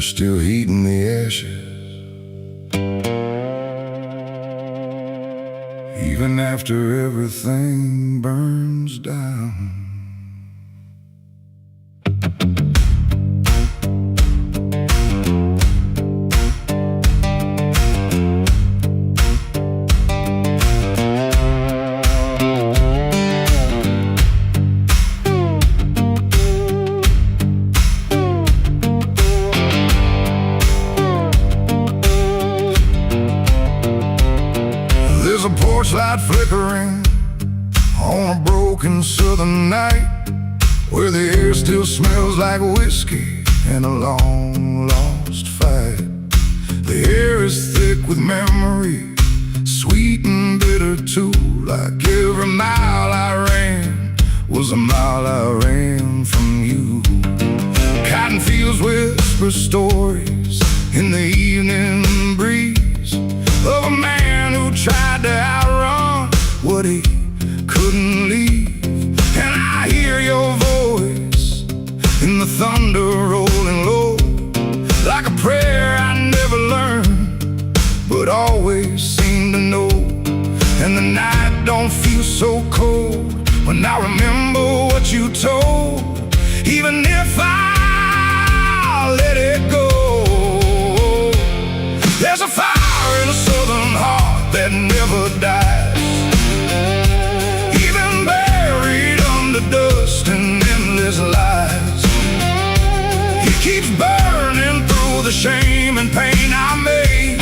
still heating the ashes, even after everything burns down. There's a porch light flickering on a broken southern night, where the air still smells like whiskey and a long lost fight. The air is thick with memory, sweet and bitter too. Like every mile I ran was a mile I ran from you. Cotton fields whisper stories in the evening breeze of a man who tried to outrun what he couldn't leave. And I hear your voice in the thunder rolling low, like a prayer I never learned, but always seem to know. And the night don't feel so cold when I remember what you told, even if I let it go. There's a fire in a southern heart that never dies, even buried under dust and endless lies. It keeps burning through the shame and pain I made,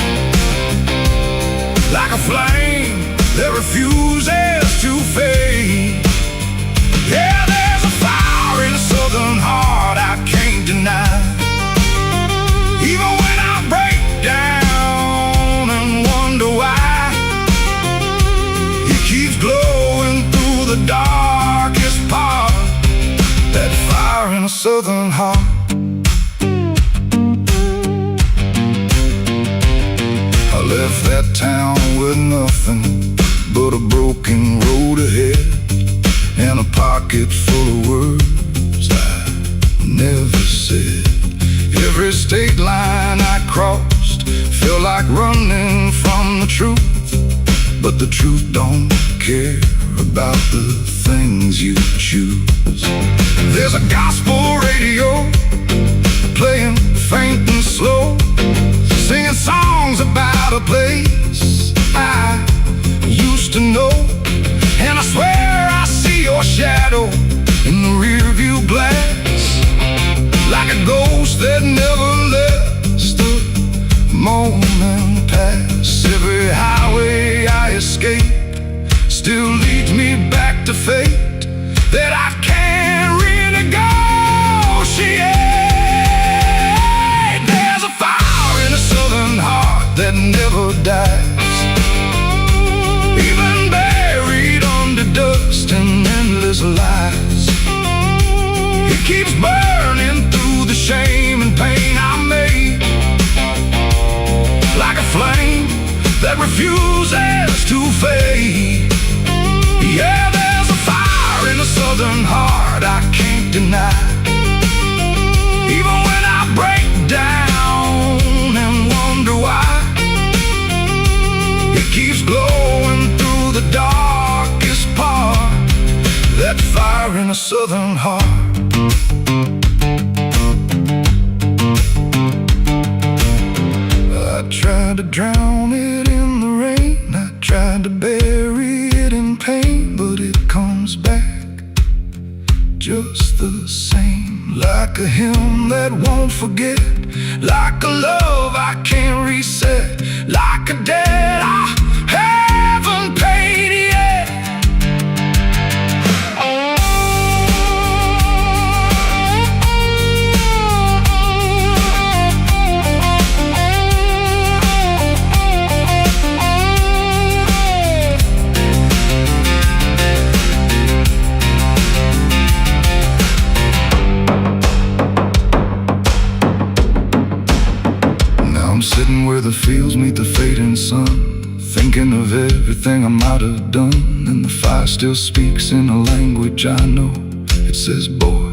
like a flame that refuses to fade. Yeah, there's a fire in a southern heart I can't deny, even when I break down and wonder why. It keeps glowing through the darkest part, that fire in a southern heart. I left that town with nothing but a broken road ahead, and a pocket full of words I never said. Every state line I crossed felt like running from the truth, but the truth don't care about the things you choose. There's a gospel radio playing faint and slow, singing songs about a place I used to know. And I swear I see your shadow in the rearview glass, like a ghost that never lets the moment pass. Every highway I escape still leads me back to fate that I can't renegotiate. There's a fire in a southern heart that never dies, even buried under dust and endless lies. It keeps burning through the shame and pain I made, like a flame that refuses to fade. Yeah, there's a fire in a southern heart I can't deny, even when I break down and wonder why. It keeps glowing through the darkest part, that fire in a southern heart. I tried to drown it in the rain, I tried to bury it in pain, but it comes back just the same, like a hymn that won't forget, like a love I can't reset, like a debt I haven't paid yet. Sitting where the fields meet the fading sun, thinking of everything I might have done, and the fire still speaks in a language I know. It says, boy,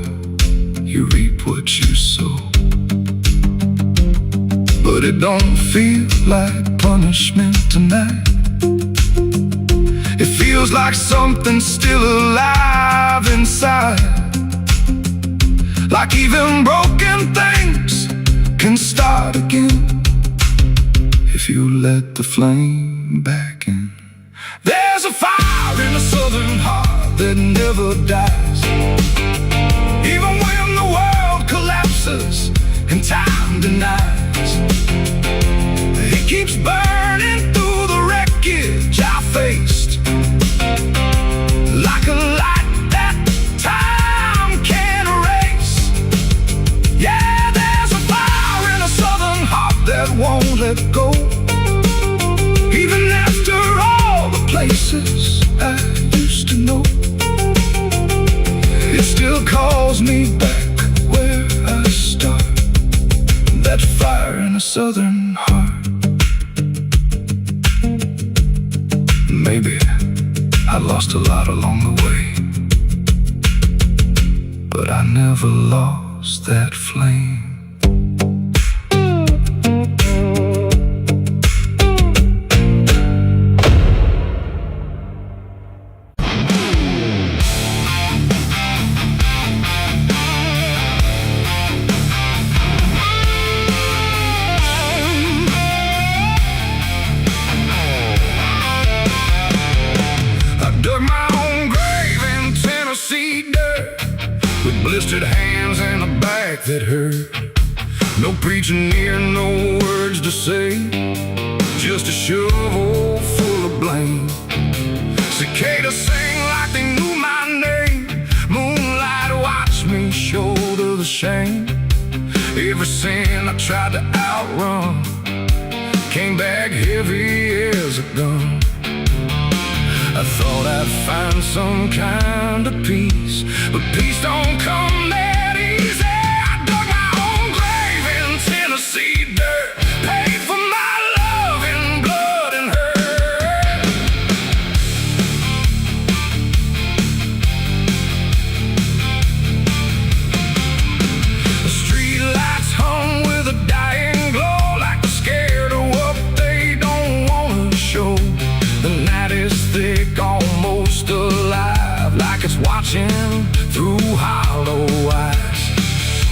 you reap what you sow. but it don't feel like punishment tonight. It feels like something's still alive inside, like even broken things can start again if you let the flame back in. There's a fire in the southern heart that never dies, even when the world collapses and time denies. It keeps burning through the wreckage I faced, like a light that time can't erase. Yeah, there's a fire in a southern heart that won't let go, even after all the places I used to know. It still calls me back where I start, that fire in a southern heart. Maybe I lost a lot along the way, but I never lost that flame. Blistered hands and a back that hurt. No preaching near, no words to say, just a shovel full of blame. Cicadas sing like they knew my name. Moonlight watched me shoulder the shame. Every sin I tried to outrun came back heavy as a gun. I thought I'd find some kind of peace, but peace don't come that easy. I dug my own grave in Tennessee dirt, paid for my love in blood and hurt. The street lights hung with a dying glow, like they're scared of what they don't want to show. The night is thick, almost alive, like it's watching through hollow eyes.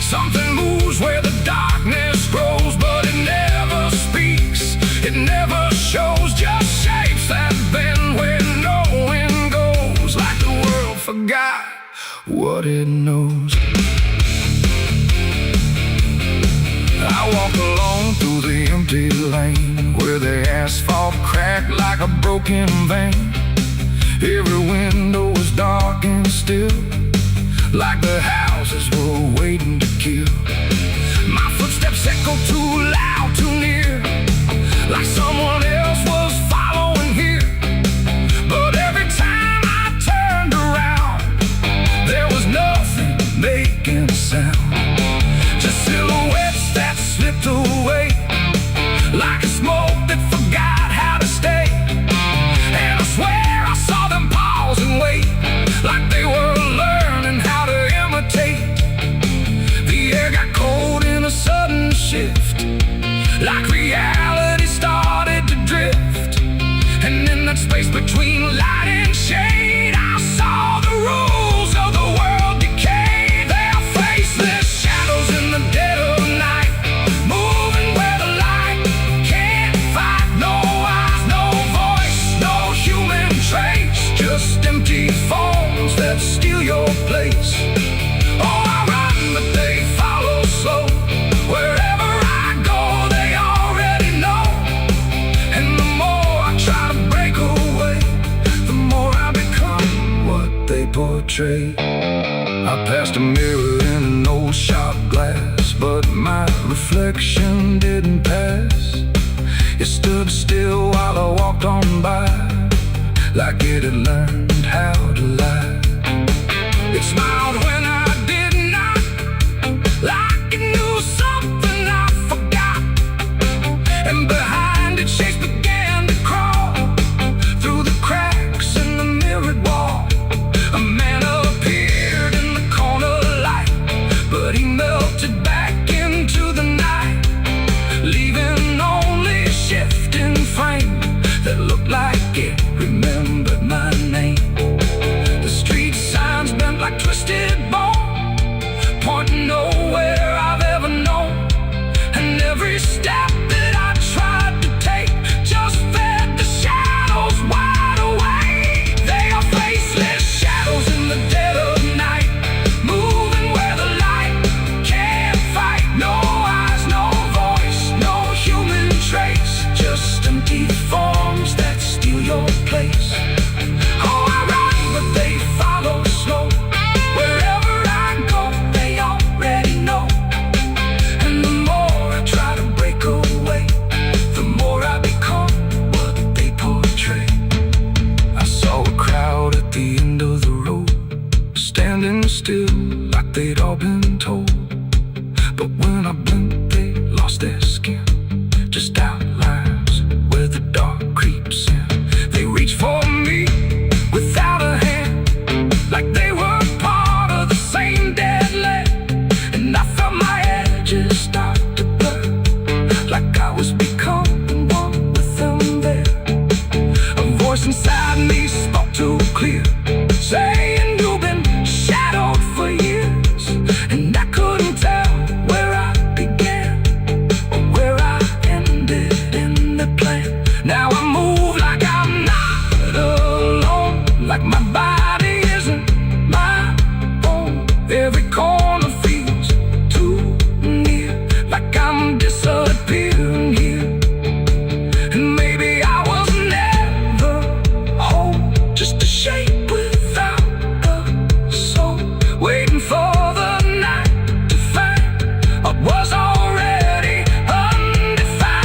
Something moves where the darkness grows, but it never speaks, it never shows, just shapes that bend where no wind goes, like the world forgot what it knows. I walk along through the empty lane, where the asphalt cracked like a broken vein. Every window was dark and still, like the houses were waiting to kill. My footsteps echo too loud, too near, like someone else was following here. But every time I turned around, there was nothing making a sound, just silhouettes that slipped away, like a smoke that forgot how to stay. And I swear I saw them pause and wait, like they were learning how to imitate. The air got cold in a sudden shift, like reality started to drift. And in that space between light and shade, I saw the rules of the world decay. Their faceless shadows in the dead of night, moving where the light can't fight. No eyes, no voice, no human trace, just empty forms that steal your place. Oh, I run, but they follow slow. Wherever I go, they already know. And the more I try to break away, the more I become what they portray. I passed a mirror in an old shop glass, but my reflection didn't pass. It stood still while I walked on by, like it had learned how to lie. It smiled when I did not, like it knew something I forgot. And behind its shapes began to crawl through the cracks in the mirrored wall. A man appeared in the corner light, but he melted back into the night, leaving they'd all been told. But when I blinked, they lost their skin, just outlines where the dark creeps in. They reach for me without a hand, like they were part of the same dead land. And I felt my edges start to blur, like I was becoming one with them there. A voice inside me spoke too clear, saying you've been shadowed for years. And I couldn't tell where I began or where I ended in the plan. Now I move like I'm not alone, like my body isn't my own. Every corner feels too near, like I'm disappearing here. And maybe I was never whole, just a shape without a soul, waiting for the night to find what was already undefined.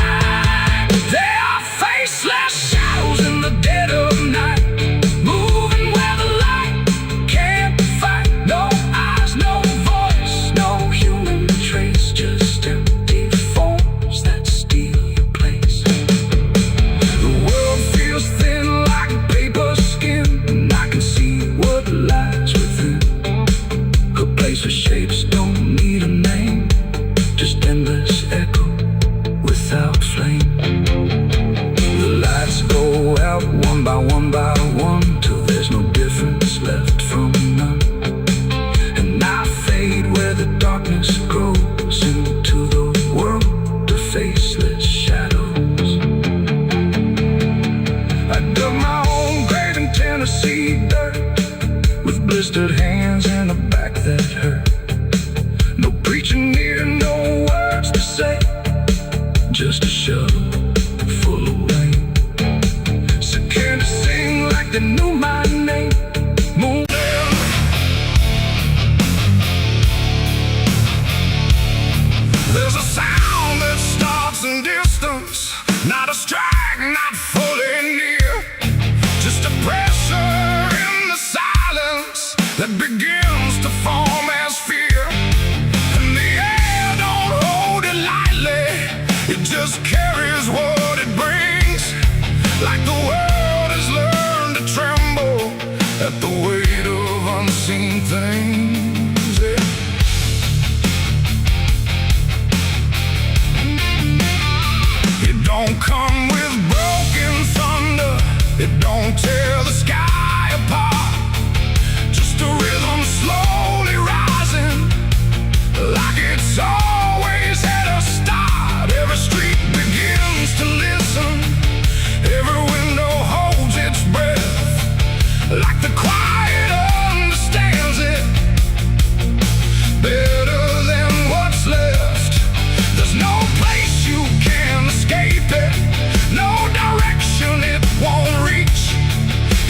They are faceless shadows in the dead of night, moving where the light can't find. No eyes, no voice, no human trace, just empty forms that steal your place. The world feels thin like paper skin, and I can see what lies within. A place where shapes don't need a name, just endless echo without flame. The lights go out one by one, till there's no difference left from none. And I fade where the darkness grows into the world of faceless shadows. I dug my own grave in Tennessee dirt, with blistered hands and a back that hurt. No preaching near, no words to say, just a shovel full of rain. Second to sing like they knew my name. Moody. There's a sound that starts in distance, not a strike, not fully near, just a pressure in the silence that begins to form as fear. And the air don't hold it lightly, it just carries what it brings, like the world has learned to tremble at the weight of unseen things. Yeah. It don't come with broken thunder, it don't tear the sky apart, just a rhythm slowly rising, like it's always at a start. Every street begins to listen, every window holds its breath, like the quiet understands it better than what's left. There's no place you can escape it, no direction it won't reach.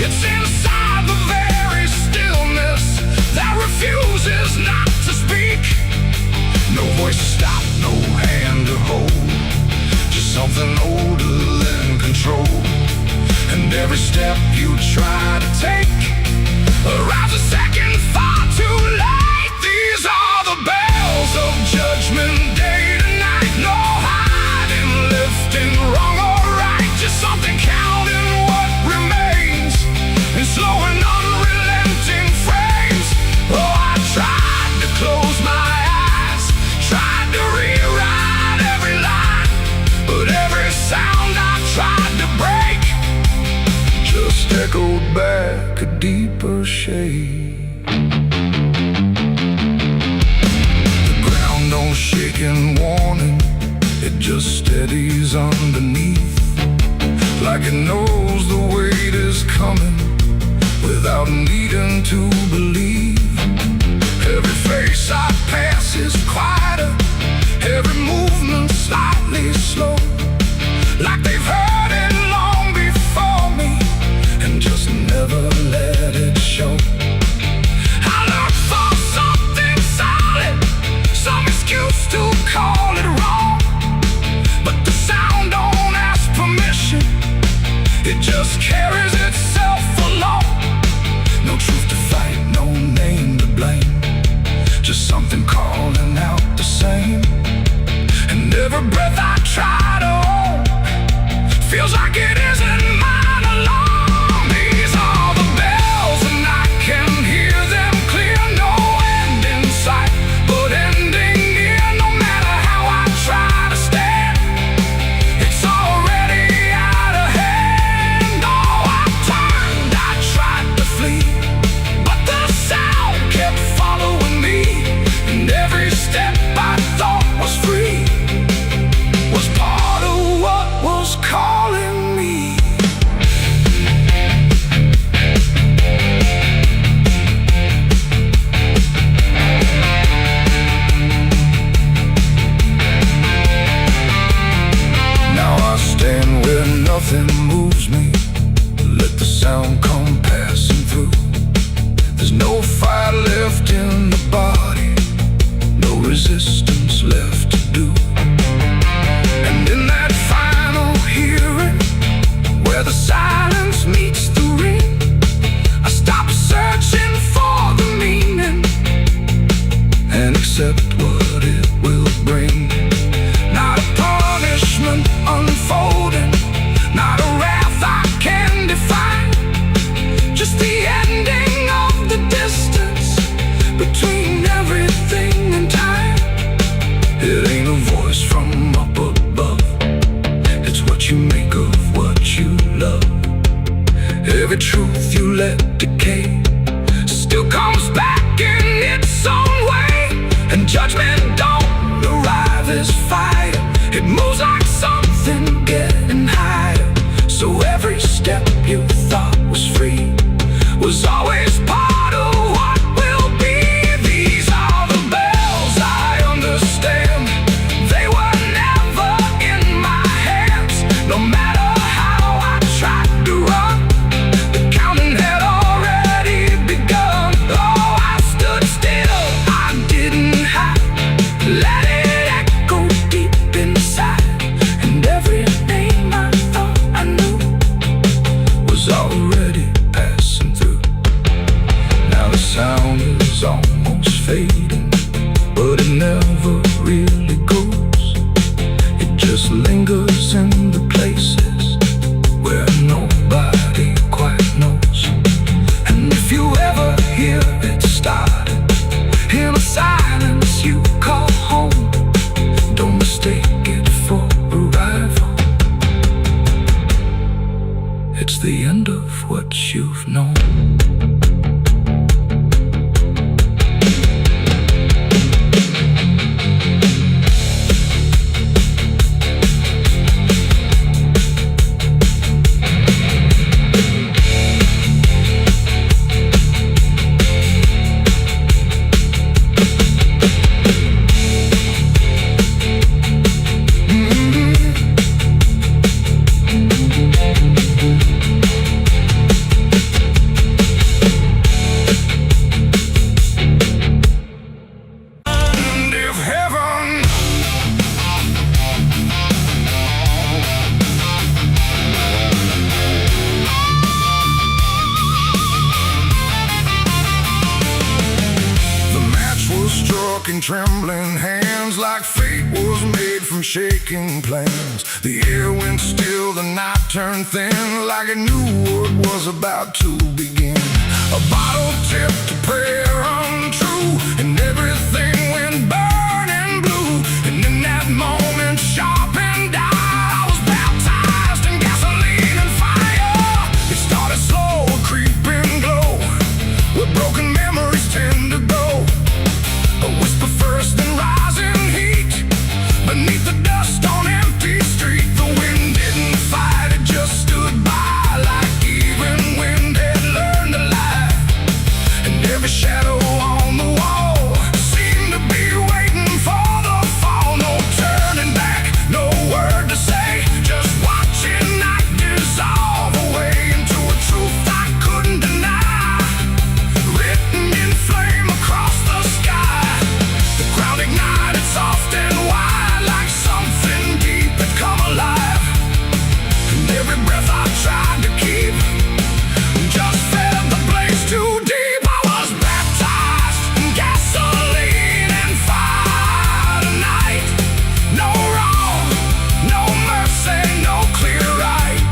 It's inside the very stillness that refuses not to speak. No voice to stop, no hand to hold, just something older than control. And every step you try to take arrives a second far too late. These are the bells of judgment day to night. No hiding, lifting wrong or right, just something counting what remains in slow and unrelenting frames. Oh, I tried to close my eyes, tried to rewrite every line, but every sound I tried to break just echoed back a deeper shade. The ground don't shake in warning, it just steadies underneath, like it knows the weight is coming without needing to believe. Every face I pass is quieter, every movement slightly slow, like they've heard it long before me and just never let it show. I look for something solid, some excuse to call it wrong, but the sound don't ask permission, it just carries itself along. No truth to fight, no name to blame, just There's no fire left in the body, no resistance left to do. And in that final hearing, where the silence meets the ring, I stop searching for the meaning and accept what it will bring. Not a punishment unfolding, not a wrath I can define, just the ending of the distance between everything and time. It ain't a voice from up above, it's what you make of what you love. Every truth you let decay still comes back in its own way, and judgment don't arrive as fire. It moves like something getting higher. So every step you thought was free was always part of what will be. These are the bells I understand. They were never in my hands. No matter how I tried to run, the counting had already begun. Oh, I stood still, I didn't hide, let it echo deep inside. And every name I thought I knew was already passing through. Now the sound is almost fading, but it never really goes. It just lingers in the places where nobody quite knows. And if you ever hear it started in a silence you call home, don't mistake it for arrival. It's the end of what you've known. And trembling hands like fate was made from shaking plans. The air went still, the night turned thin, like it knew what was about to begin. A bottle tipped, a prayer untrue, and everything went burning blue. And in that moment, sharp and dire, I was baptized in gasoline and fire. It started slow, a creeping glow, where broken memories tend to go. A whisper first, then rising heat beneath the dust on empty street. The wind didn't fight, it just stood by, like even wind had learned to lie. And every shadow on the wall seemed to be waiting for the fall. No turning back, no word to say, just watching night dissolve away into a truth I couldn't deny, written in flame across the sky. The ground ignited soft and wide, like something deep had come alive. And every breath I tried to keep just fed the blaze too deep. I was baptized in gasoline and fire tonight. No wrong, no mercy, no clear right,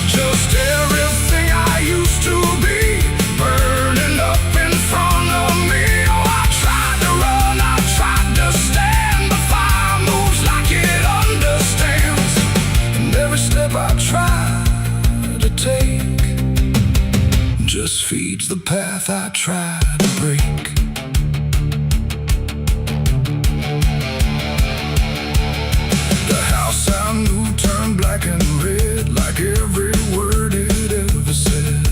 just everything I used to be burning up in front of me. Oh, I tried to run, I tried to stand, but fire moves like it understands. And every step I try to take just feeds the path I try to break. The house I knew turned black and red, like every word it ever said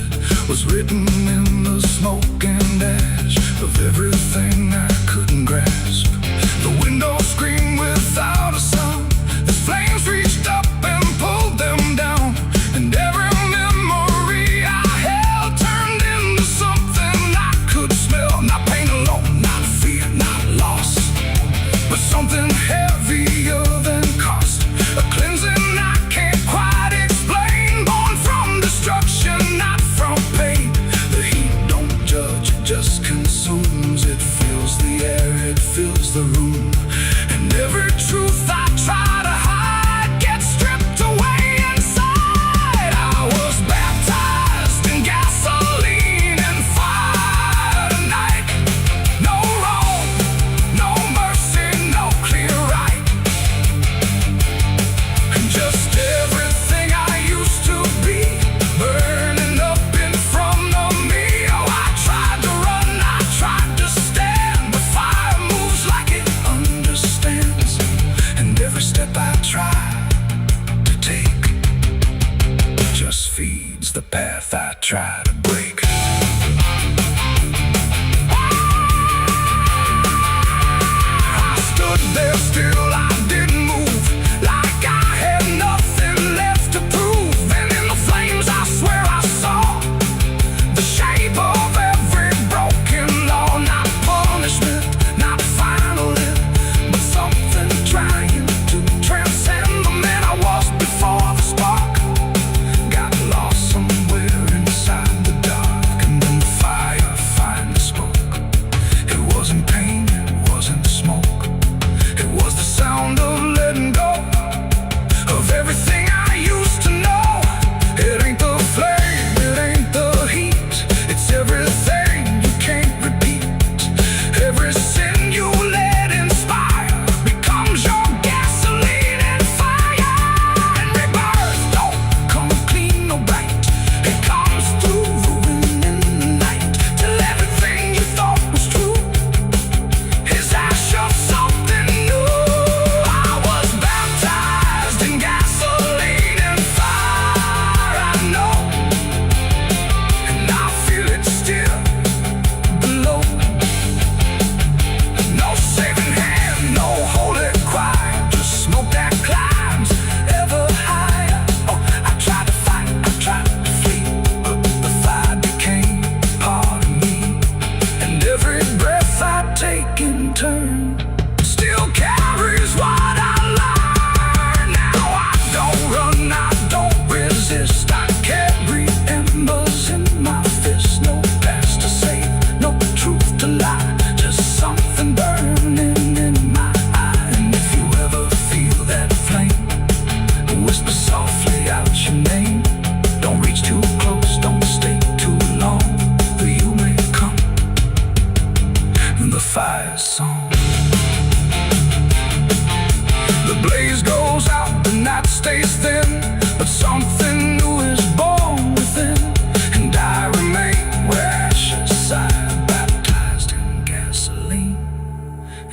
was written in the smoke and ash of everything I couldn't grasp. The window screamed without a sound as flames reached up and pulled them down. And every memory I held turned the shape of every broken law. Not punishment, not final end, but something trying to transcend the man I was before the spark got lost somewhere inside the dark. And then the fire finally spoke. It wasn't pain, it wasn't smoke, it was the sound of letting go of everything I used to know. It ain't the flame, it ain't the heat, it's everything you can't repeat. Every sin you let inspire becomes your gasoline and fire. And rebirth don't come clean or bright, it comes through ruin in the night, till everything you thought was true is ash of something new. I was baptized in gasoline and fire, I know, and I feel it still below. No saving hand, no holy choir, just smoke that climbs ever higher. Oh, I tried to fight, I tried to flee, but the fire became part of me. And every breath I take in turn still carries what I learned. Now I don't run, I don't resist, I carry embers in my fist. No past to save, no truth to lie, just something burning in my eye. And if you ever feel that flame, whisper softly out your name. Don't reach too close, don't stay too long, or you may come in the fire song. The blaze goes out, the night stays thin, but something new is born within. And I remain where ashes sigh, baptized in gasoline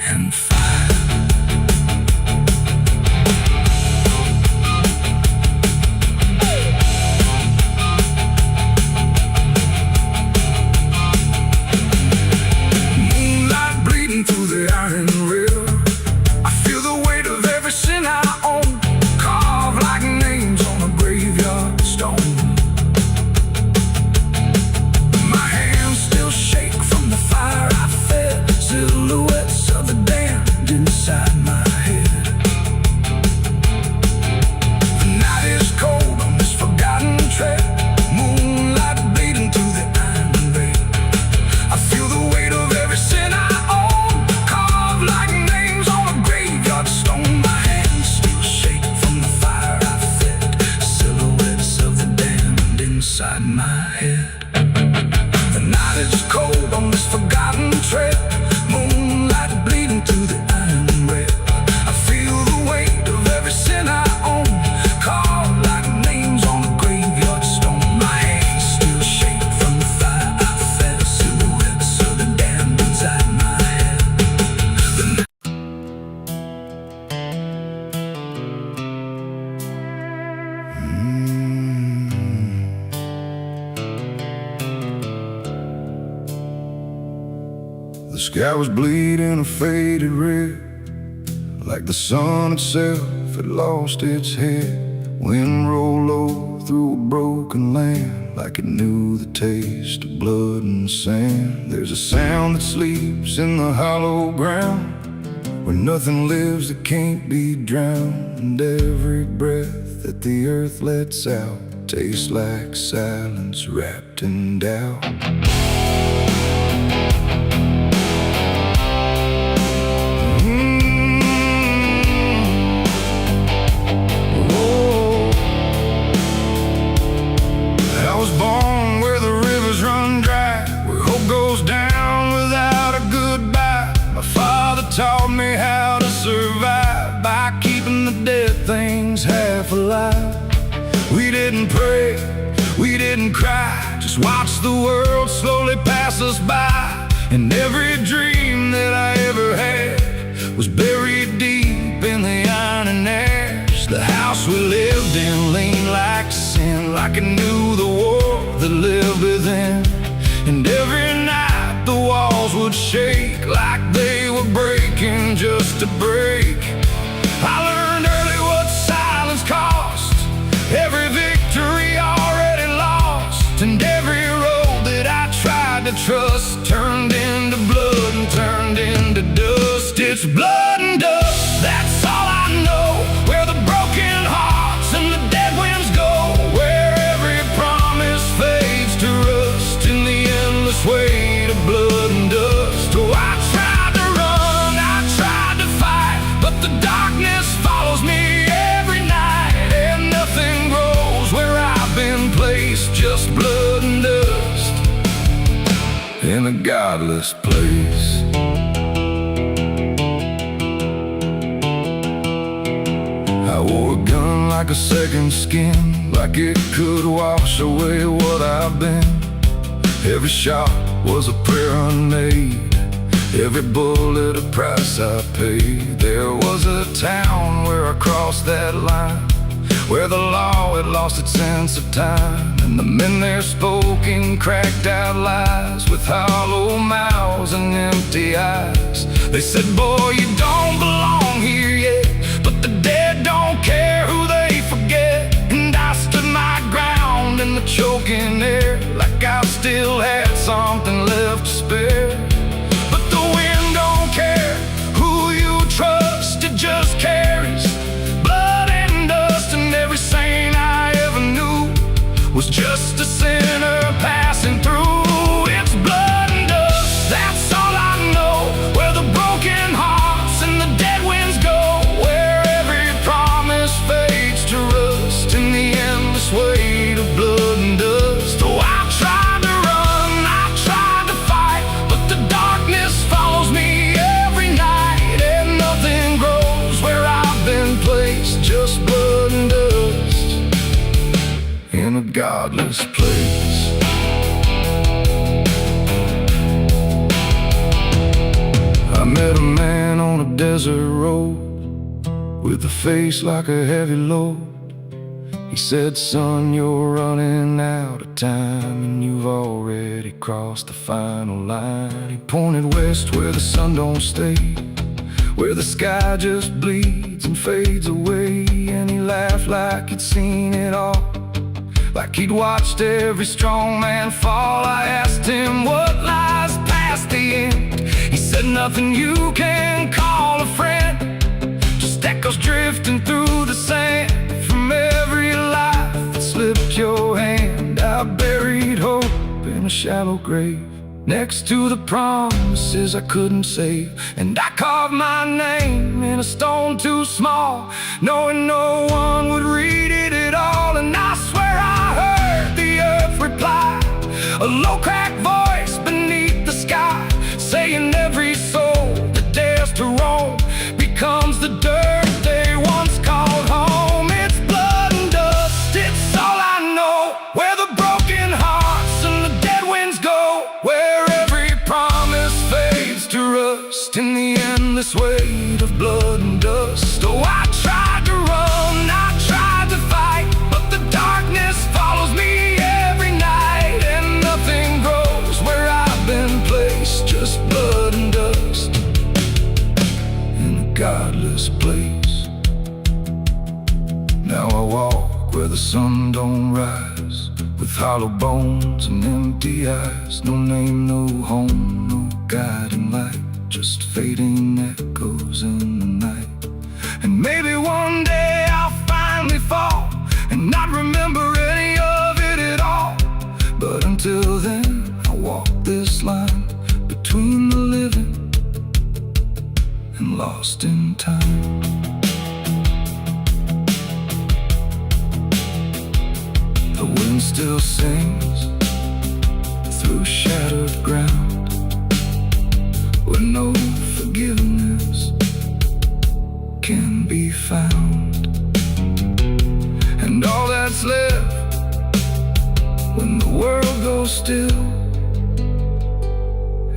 and fire. Moonlight bleeding through the iron rail, I feel the weight of every sin I own, carved like names on a graveyard stone. My hands still shake from the fire I fed, silhouettes of the damned inside my head. The night is cold on this forgotten trail, moonlight bleeding through the iron rail. I feel the weight of every sin I own, carved like names on a graveyard stone. My hands still shake from the fire I fed, silhouettes of the damned inside my head. The night is cold on this forgotten trail, moonlight bleeding through the iron rail. I feel the weight of every sin I own, carved like names on a graveyard stone. My hands still shake from the fire I fed, silhouettes of the damned inside my head. The The sky was bleeding a faded red, like the sun itself had lost its head. Wind rolled low through a broken land, like it knew the taste of blood and sand. There's a sound that sleeps in the hollow ground, where nothing lives that can't be drowned. And every breath that the earth lets out tastes like silence wrapped in doubt. Taught me how to survive by keeping the dead things half alive. We didn't pray, we didn't cry, just watch the world slowly pass us by. And every dream that I ever had was buried deep in the iron and ash. The house we lived in leaned like sin, like it knew the war that lived within. And every night the walls would shake like they were breaking just to break. I learned early what silence cost, every victory already lost, and every road that trust turned into blood and turned into dust. It's blood and dust, that's all I know. Where the broken hearts and the dead winds go, where every promise fades to rust in the endless weight of blood and dust. Oh, I tried to run, I tried to fight, but the darkness follows me every night, and nothing grows where I've been placed, just blood and dust in a godless place. I wore a gun like a second skin, like it could wash away what I've been. Every shot was a prayer unmade, every bullet a price I paid. There was a town where I crossed that line, where the law had lost its sense of time, and the men there spoke in cracked out lies, with hollow mouths and empty eyes. They said, boy, you don't belong here yet, but the dead don't care who they forget. And I stood my ground in the choking air, like I still had something left to spare. But the wind don't care who you trust, it just carries blood and dust. And every saint I ever knew was just a sinner passing through. It's blood and dust, that's all I know. Where the broken hearts and the dead winds go, where every promise fades to rust in the endless weight of blood and dust. Oh, I tried to run, I tried to fight, but the darkness follows me every night, and nothing grows where I've been placed, just blood and dust in a godless place. I met a man on a desert road, with a face like a heavy load. He said, son, you're running out of time, and you've already crossed the final line. He pointed west where the sun don't stay, where the sky just bleeds and fades away. And he laughed like he'd seen it all, like he'd watched every strong man fall. I asked him what lies past the end. He said, nothing you can call a friend, just echoes drifting through the sand from every life that slipped your hand. I buried hope in a shallow grave, next to the promises I couldn't save. And I carved my name in a stone too small, knowing no one would read it at all. And I swear I heard the earth reply, a low cracked voice beneath the sky, saying every soul that dares to roam becomes the dirt they once called home. It's blood and dust, it's all I know. Where the broken hearts and the dead winds go, where every promise fades to rust in the endless weight of blood and dust. Oh, I tried to run, I tried to fight, but the darkness follows me every night, and nothing grows where I've been placed, just blood and dust in a godless place. Now I walk where the sun don't rise, with hollow bones and empty eyes. No name, no home, no guiding light, just fading echoes in the night. And maybe one day I'll finally fall and not remember any of it at all. But until then, I'll walk this line between the living and lost in time. The wind still sings through shattered ground, where no forgiveness can be found. And all that's left when the world goes still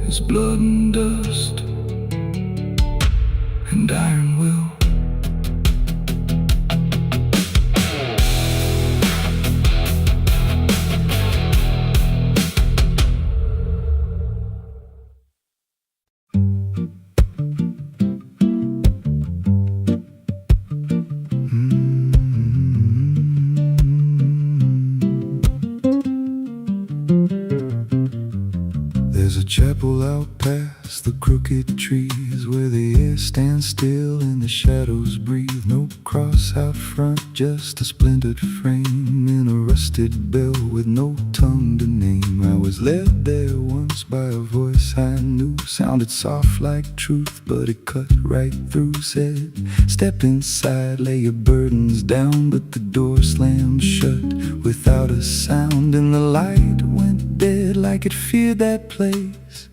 is blood and dust and iron will. There's a chapel out past the crooked trees, where the air stands still and the shadows breathe. No cross out front, just a splintered frame in a rusted bell with no tongue to name. I was led there once by a voice I knew, sounded soft like truth, but it cut right through. Said, step inside, lay your burdens down, but the door slammed shut without a sound, and the light went dead like it feared that place,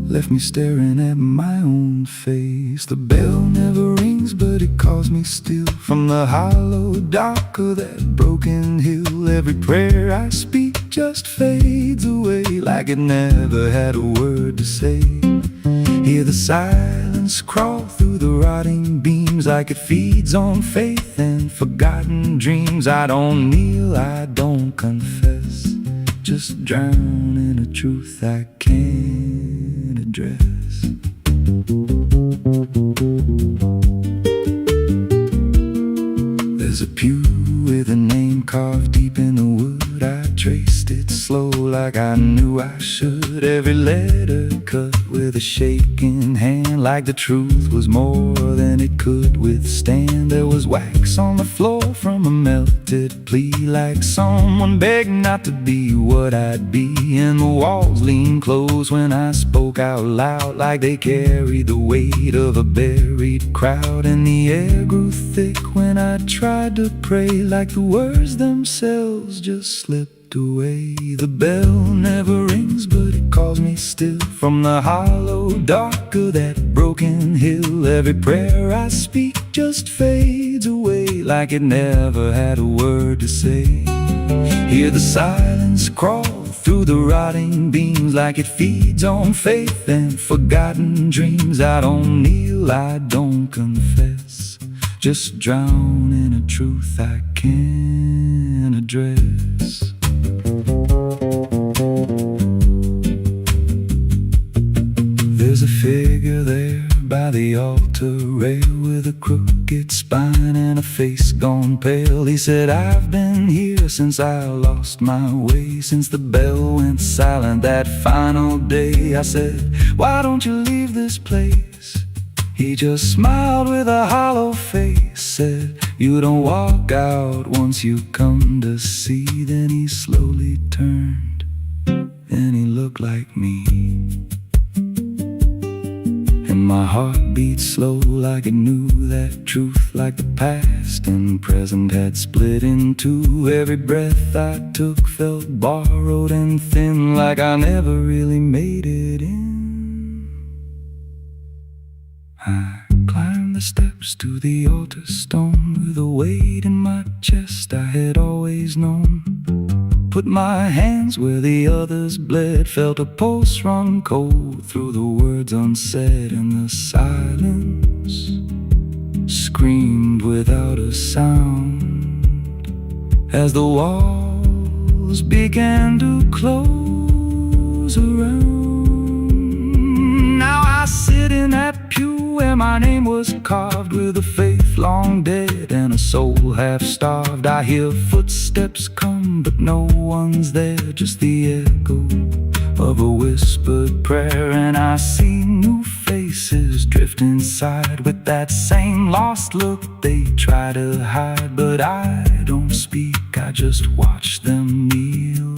left me staring at my own face. The bell never rings, but it calls me still from the hollow dark of that broken hill. Every prayer I speak just fades away like it never had a word to say. Hear the silence crawl through the rotting beams like it feeds on faith and forgotten dreams. I don't kneel, I don't confess, just drown in a truth I can't address. There's a pew with a name carved deep in the wood. I traced it slow like I knew I should. Every letter cut with a shaking hand, like the truth was more than it could withstand. There was wax on the floor from a melted plea, like someone begged not to be what I'd be. And the walls leaned close when I spoke out loud, like they carried the weight of a buried crowd. And the air grew thick when I tried to pray, like the words themselves just slipped away. The bell never rings, but it calls me still from the hollow dark of that broken hill. Every prayer I speak just fades away like it never had a word to say. Hear the silence crawl through the rotting beams like it feeds on faith and forgotten dreams. I don't kneel, I don't confess, just drown in a truth I can't address. There's a figure there by the altar rail with a crooked spine and a face gone pale. He said, I've been here since I lost my way, since the bell went silent that final day. I said, why don't you leave this place? He just smiled with a hollow face, said, you don't walk out once you come to see. Then he slowly turned, and he looked like me. And my heart beat slow like it knew that truth, like the past and present had split in two. Every breath I took felt borrowed and thin, like I never really made it in. I climbed the steps to the altar stone with a weight in my chest I had always known. Put my hands where the others bled, felt a pulse run cold through the words unsaid, and the silence screamed without a sound as the walls began to close around. Now I sit in that pew where my name was carved, with a faith long dead and a soul half starved. I hear footsteps come, but no one's there, just the echo of a whispered prayer. And I see new faces drift inside with that same lost look they try to hide. But I don't speak, I just watch them kneel,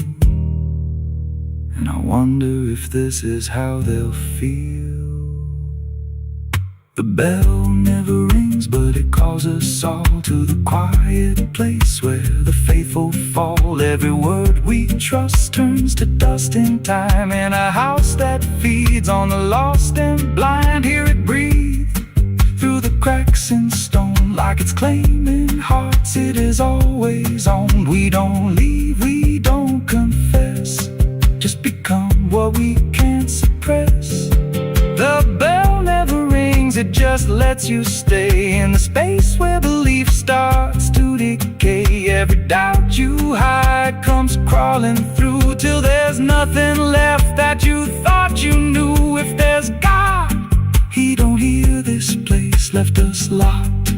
and I wonder if this is how they'll feel. The bell never rings, but it calls us all to the quiet place where the faithful fall. Every word we trust turns to dust in time, in a house that feeds on the lost and blind. Hear it breathe through the cracks in stone like it's claiming hearts it is always owned. We don't leave, we don't confess, just become what we can't suppress. The bell never rings, it just lets you stay in the space where belief starts to decay. Every doubt you hide comes crawling through till there's nothing left that you thought you knew. If there's God, He don't hear this place, left us locked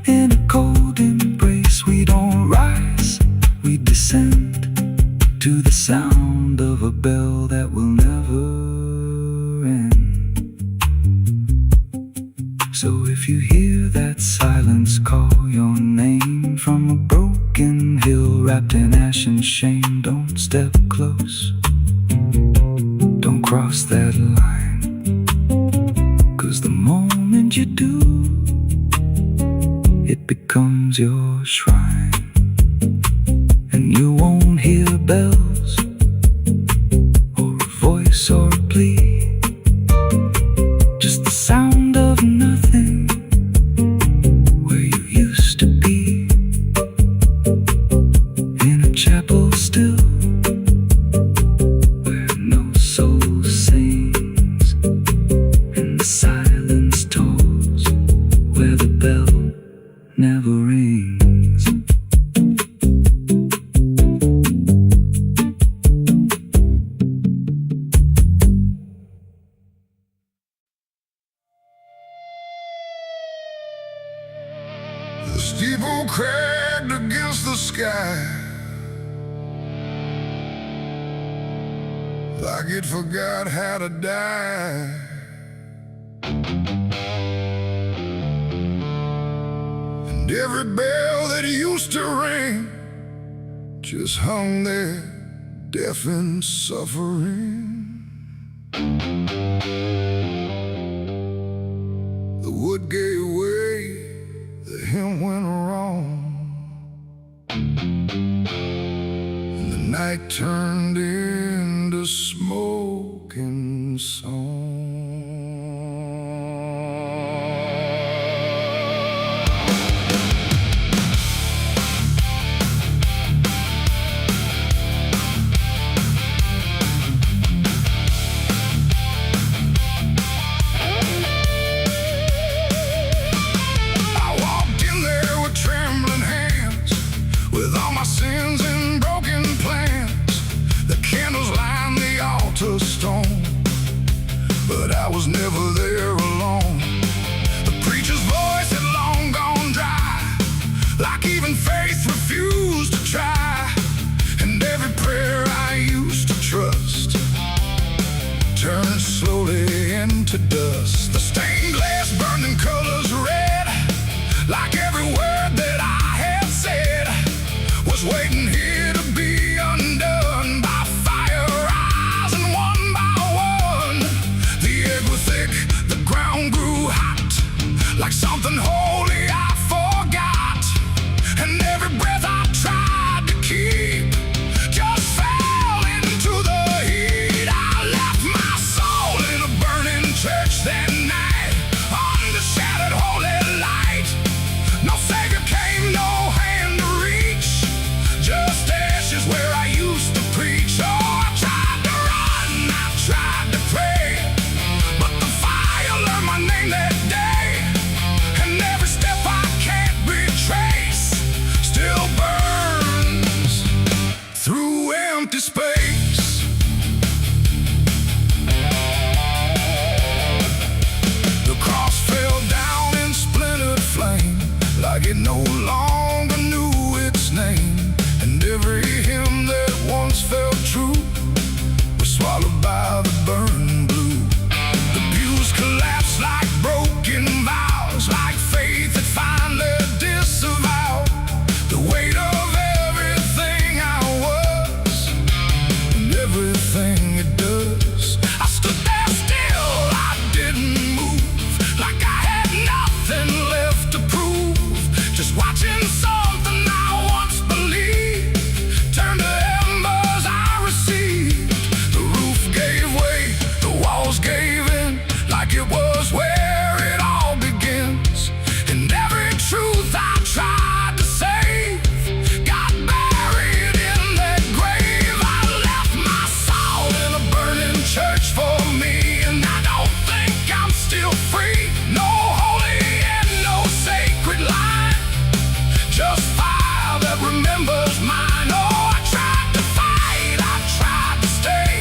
in a cold embrace. We don't rise, we descend to the sound of a bell that will never cross that line. 'Cause the moment you do, it becomes your shrine. And you won't hear bells or a voice or a plea, just the sound of nothing where you used to be. In a chapel still, where no soul sings, and the silence tolls where the bell never rings. The steeple cracked against the sky, like it forgot how to die. And every bell that used to ring just hung there, deaf and suffering. The wood gave way, the hymn went wrong, and the night turned into smoking song. Stone, but I was never there alone. The preacher's voice had long gone dry, like even faith refused to try. And every prayer I used to trust turned slowly into dust. The stained glass burned in colors red, like every word that I had said was waiting here to be undone by fire. Grew hot, like something holy I forgot. And every breath I tried to keep just fell into the heat. I left my soul in a burning church that night, under shattered holy light. No savior came, no hand to reach, just ashes where I used to preach. Oh, I tried to run, I tried to pray, but the fire learned my name that day. And every step I can't retrace still burns through empty space. The cross fell down in splintered flame, like it no longer knew its name. And every hymn that once felt true was swallowed by the burning blue. The pews collapsed like broken vows, like faith that finally disavowed the weight of everything I was and everything it does. I stood there still, I didn't move, like I had nothing left to prove, just watching something I once believed turn to embers I received. The roof gave way, the walls gave in, like it was where it all begins. And every truth I tried to save got buried in that grave. I left my soul in a burning church for me, and I don't think I'm still free. No holy and no sacred line, just fire that remembers mine. Oh, I tried to fight, I tried to stay,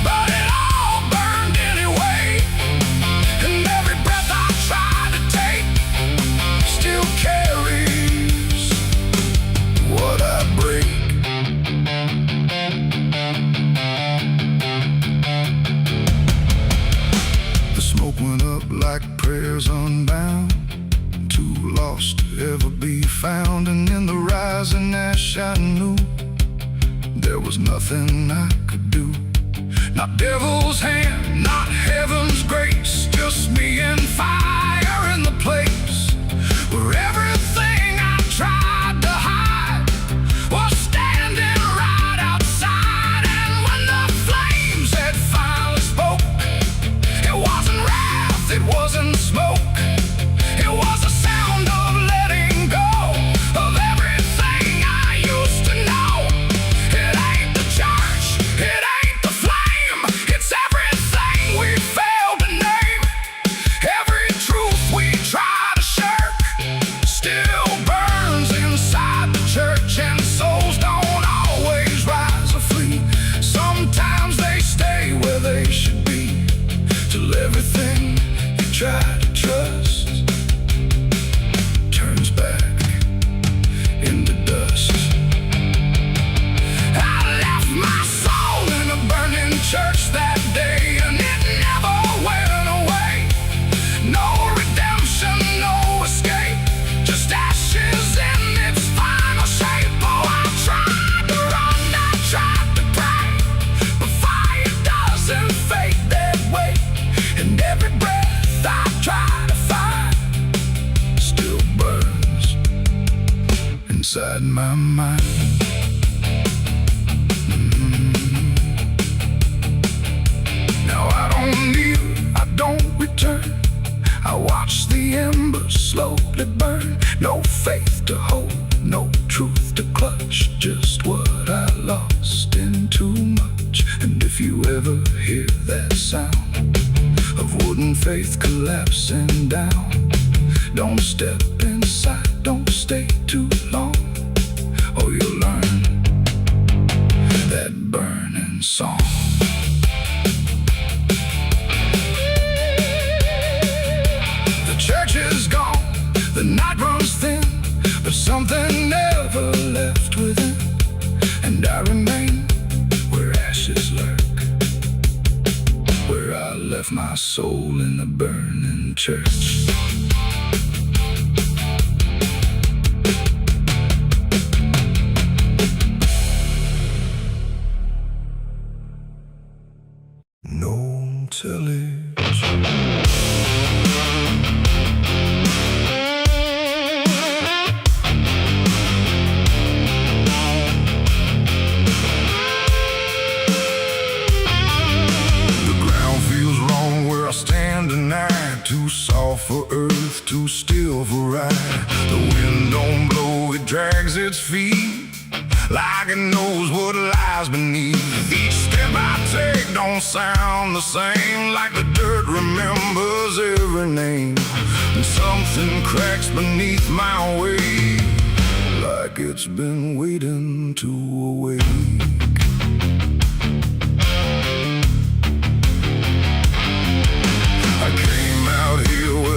but it all burned anyway. And every breath I try to take still carries what I break. The smoke went up like prayers unbound, too lost to ever be found. And in the rising ash I knew there was nothing I could do. Not devil's hand, not heaven's grace, just me and fire in the place where everything I tried to hide was standing right outside. And when the flames had finally spoke, it wasn't wrath, it wasn't smoke, it was the sound of letting go of everything I used to know. It ain't the church, it ain't the flame, it's everything we failed to name. Every truth we try to shirk still burns inside the church, and souls don't always rise or flee. Sometimes they stay where they should be, till everything you try to trust turns back into dust. I left my soul in a burning church that day, and it never went away. No redemption, no escape, just ashes in its final shape. Oh, I tried to run, I tried to pray, but fire doesn't fade that way. And every breath I try to find still burns inside my mind. Now I don't kneel, I don't return, I watch the embers slowly burn. No faith to hold, no truth to clutch, just what I lost in too much. And if you ever hear that sound of wooden faith collapsing down, don't step inside, don't stay too long, or you'll learn that burning song. The church is gone, the night runs thin, but something never left within, and I remain where ashes lurk, where I left my soul in a burning church. No television. Too soft for earth, too still for ride. The wind don't blow, it drags its feet like it knows what lies beneath. Each step I take don't sound the same, like the dirt remembers every name. And something cracks beneath my weight, like it's been waiting to awake.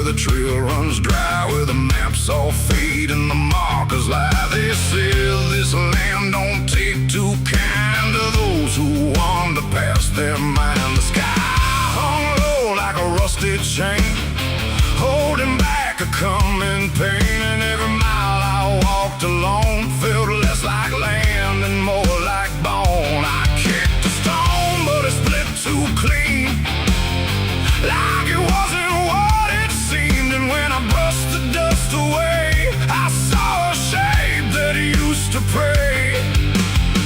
The trail runs dry, where the maps all fade and the markers lie. They say this land don't take too kind to those who wander past their mind. The sky hung low like a rusted chain, holding back a coming pain. And every mile I walked alone felt less like land and more like bone. I kicked a stone, but it split too clean, like it wasn't what. And when I brushed the dust away, I saw a shape that used to pray.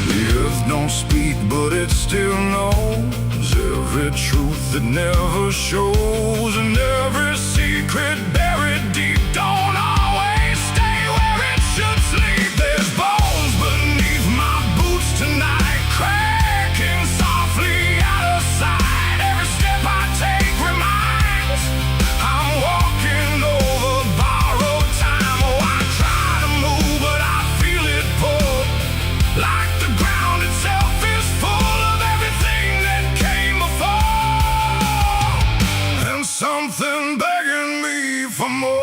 The earth don't speak, but it still knows every truth that never shows, and every secret buried deep don't always stay where it should sleep. There's bones beneath my boots tonight, cracking softly out of sight. Every step I take reminds I'm walking over borrowed time. Oh, I try to move, but I feel it pull, like the ground itself is full of everything that came before, and something begging me for more.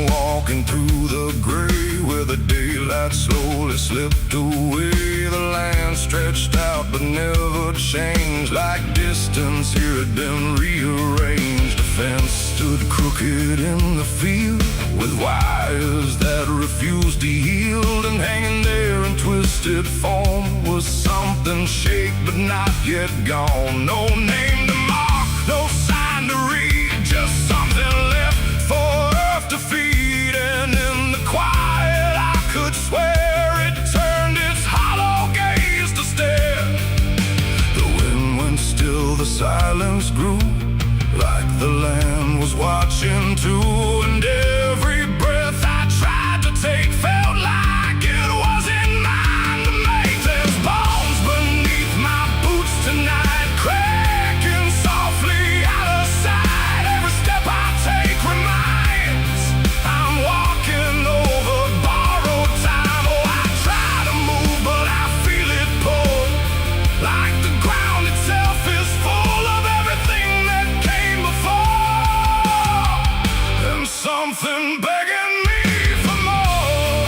Walking through the gray, where the daylight slowly slipped away. The land stretched out but never changed. Like distance here had been rearranged. A fence stood crooked in the field, with wires that refused to yield. And hanging there in twisted form was something shaped but not yet gone. No name to mark, no sign to read, just something left for earth to feed. And in the quiet I could swear it turned its hollow gaze to stare. The wind went still, the silence grew, like the land was watching too. And every breath I tried to take felt like it wasn't mine to make. There's bones beneath my boots tonight, cracking softly out of sight. Every step I take reminds I'm walking over borrowed time. Oh, I try to move but I feel it pull, like the ground itself is full of everything that came before, and something begging me for more.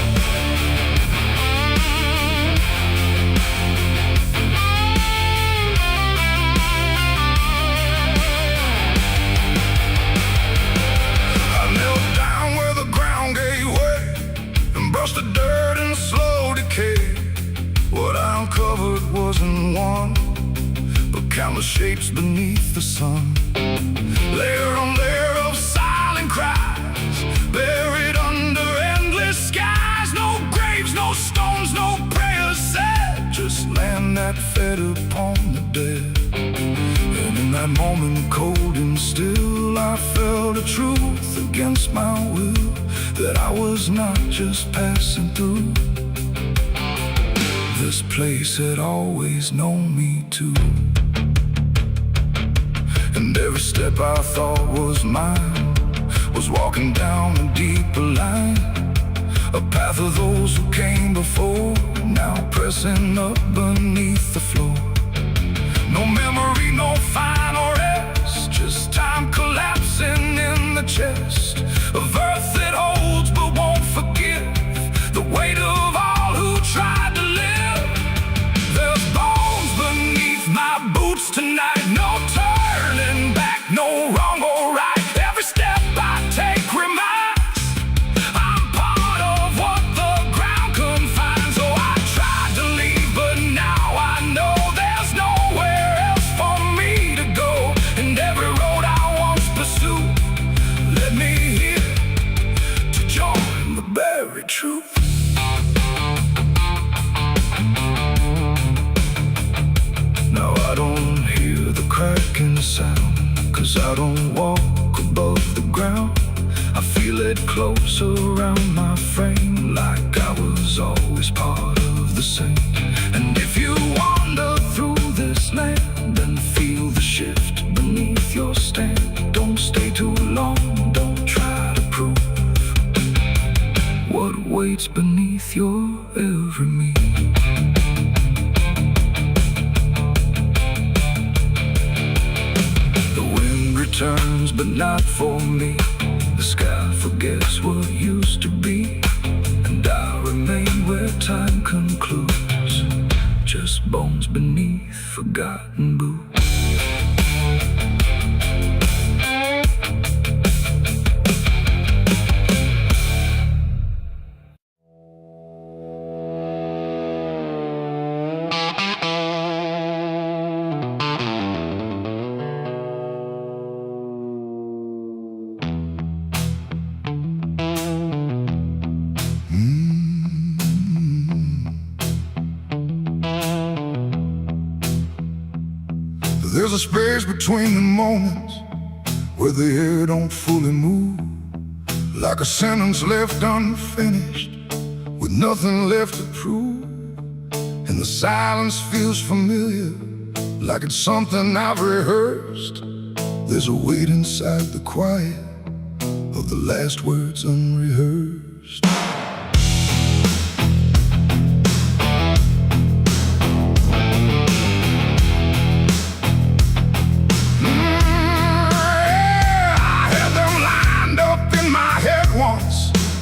I knelt down where the ground gave way and brushed the dirt in slow decay. What I uncovered wasn't one, but countless shapes beneath the sun. Layer on layer of silent cries, buried under endless skies. No graves, no stones, no prayers said, just land that fed upon the dead. And in that moment, cold and still, I felt a truth against my will, that I was not just passing through. This place had always known me too. And every step I thought was mine was walking down a deeper line, a path of those who came before, now pressing up beneath the floor. No memory, no final rest, just time collapsing in the chest of earth that holds but won't forgive the weight of all who tried to live. There's bones beneath my boots tonight, no turning back, no wrong or right. Every step I take reminds I'm part of what the ground confines. Oh, I tried to leave, but now I know there's nowhere else for me to go. And every road I once pursued led me here to join the buried truth. Now I don't hear the cracking sound, 'cause I don't walk above the ground. I feel it close around my frame, like I was always part of the same. And if you wander through this land and feel the shift beneath your stand, don't stay too long, don't try to prove what waits beneath your every move. Turns, but not for me. The sky forgets what used to be, and I remain where time concludes, just bones beneath forgotten boots. There's a space between the moments where the air don't fully move, like a sentence left unfinished with nothing left to prove. And the silence feels familiar, like it's something I've rehearsed. There's a weight inside the quiet of the last words unrehearsed.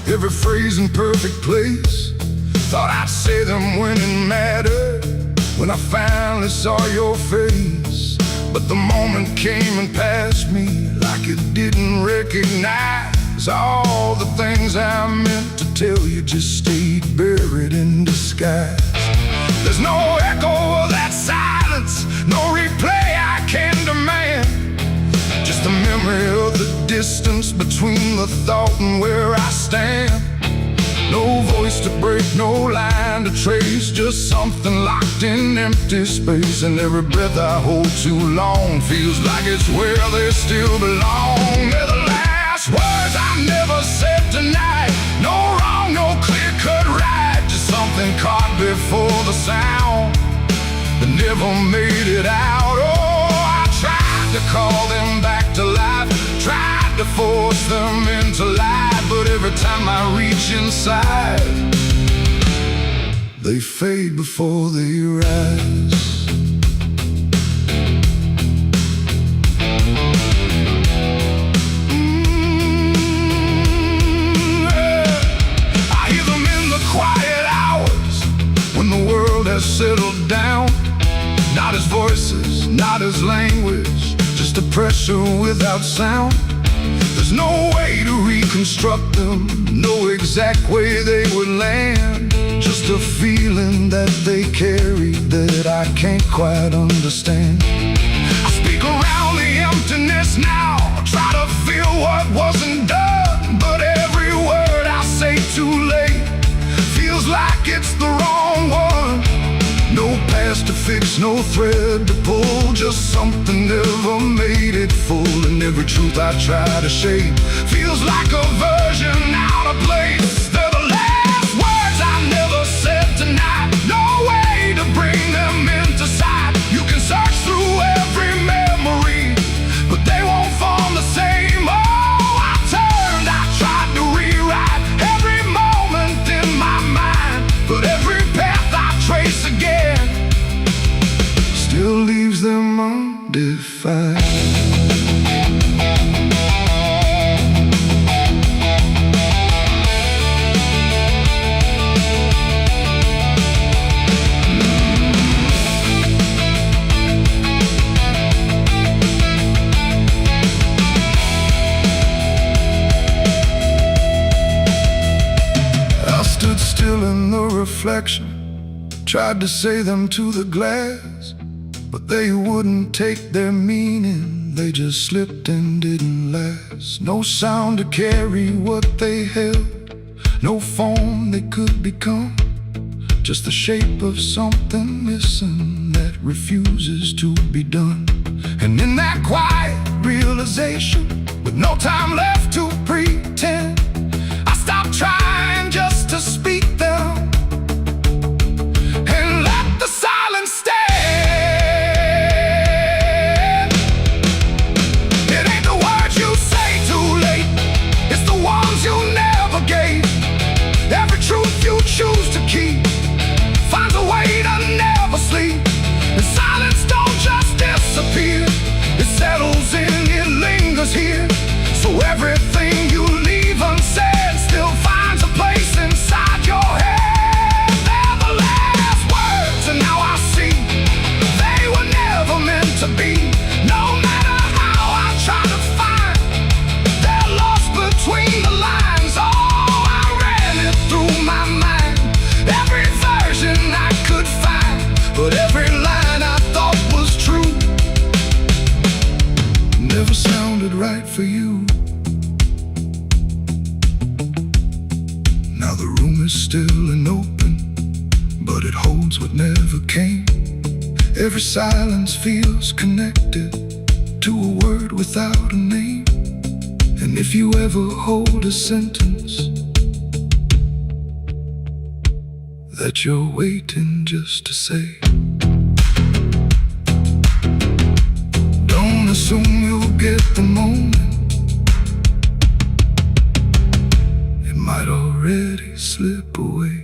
Every phrase in perfect place, thought I'd say them when it mattered. when I finally saw your face. But the moment came and passed me like it didn't recognize all the things I meant to tell you just stayed buried in disguise. There's no echo of that silence, no replay I can demand. Just the memory of the distance between the thought and where I stand. No voice to break, no line to trace, just something locked in empty space. And every breath I hold too long feels like it's where they still belong. They're the last words I never said tonight. No wrong, no clear-cut right, just something caught before the sound that never made it out. Oh, I tried to call them back to life, tried to force them into life, but every time I reach inside, they fade before they rise. I hear them in the quiet hours when the world has settled down. Not as voices, not as language, just a pressure without sound. There's no way to reconstruct them, no exact way they would land. Just a feeling that they carry that I can't quite understand. I speak around the emptiness now, try to feel what wasn't done, but every word I say too late feels like it's the wrong one. No past to fix, no thread to pull, just something never made it full. And every truth I try to shape feels like a version out of place. They're the last words I never said tonight, no way to bring them into sight. You can search through every memory, but they won't form the same. Oh, I turned, I tried to rewrite every moment in my mind, but every path I trace again still leaves them undefined. I stood still in the reflection, tried to say them to the glass, but they wouldn't take their meaning, they just slipped and didn't last. No sound to carry what they held, no form they could become, just the shape of something missing that refuses to be done. And in that quiet realization, with no time left to pretend, I stopped trying just to speak them and let the silence stand. Choose to keep finds a way to never sleep. And silence don't just disappear, it settles in, it lingers here. So everything you leave unsaid still finds a place inside your head. They're the last words, and now I see they were never meant to be. No matter how I try to find, they're lost between the lines. Oh, I ran it through my mind, every version I could find, but every line I thought was true never sounded right for you. Now the room is still and open, but it holds what never came. Every silence feels connected to a word without a name. And if you ever hold a sentence that you're waiting just to say, don't assume you'll get the moment, it might already slip away.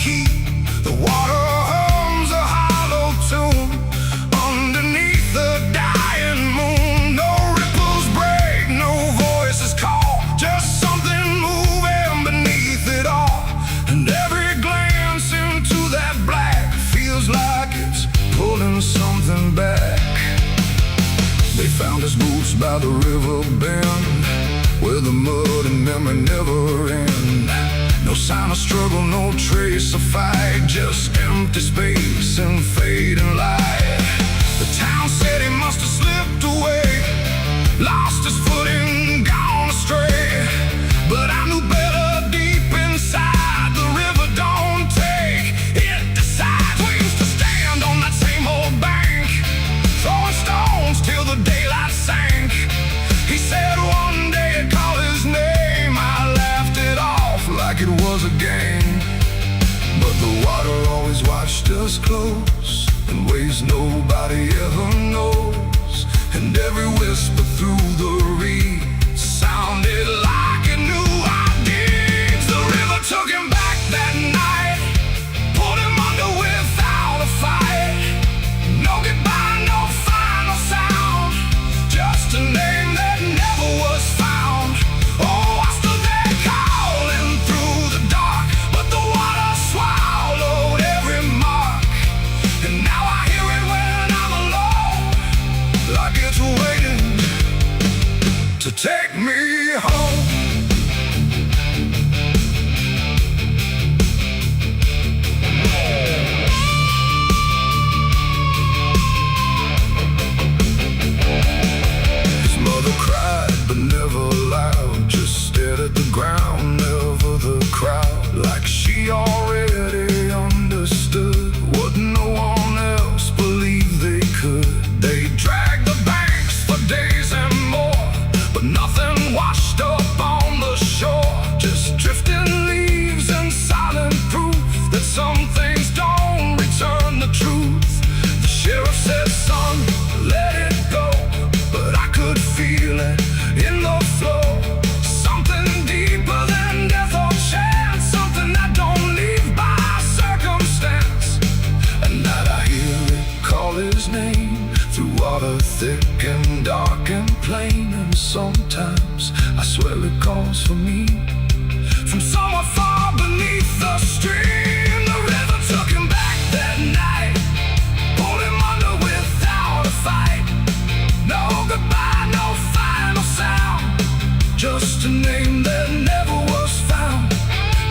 keep. The water hums a hollow tune underneath the dying moon. No ripples break, no voices call, just something moving beneath it all. And every glance into that black feels like it's pulling something back. They found his boots by the river bend, where the mud and memory never end. No sign of struggle, no trace of fight, just empty space and fading light. The town said he must have slipped away, lost his footing, gone astray. But I knew better deep inside, the river don't take, it decides. We used to stand on that same old bank, throwing stones till the daylight sank. He said one day he'd call his name. I laughed it off like it was a game. But the water always watched us close, in ways nobody ever knows. And every whisper through the reeds sounded like it knew our deeds. The river took him back that night, pulled him under without a fight. No goodbye, no final sound, just a name that never was found. Oh, I stood there calling through the dark, but the water swallowed every mark. And now I hear it when I'm alone, like it's waiting to take me home. His mother cried, but never loud, just stared at the ground, never the crowd. Like she already understood what no one else believed they could. They dragged the banks for days and more, but nothing washed up on the shore. Just drifting leaves and silent proof that some things don't return the truth. The sheriff said, son, let it go, but I could feel it in the flow. Something deeper than death or chance, something that don't leave by circumstance. And that I hear it call his name through water thick and dark and plain. And sometimes I swear it calls for me from somewhere far beneath the stream. The river took him back that night, pulled him under without a fight. No goodbye, no final sound, just a name that never was found.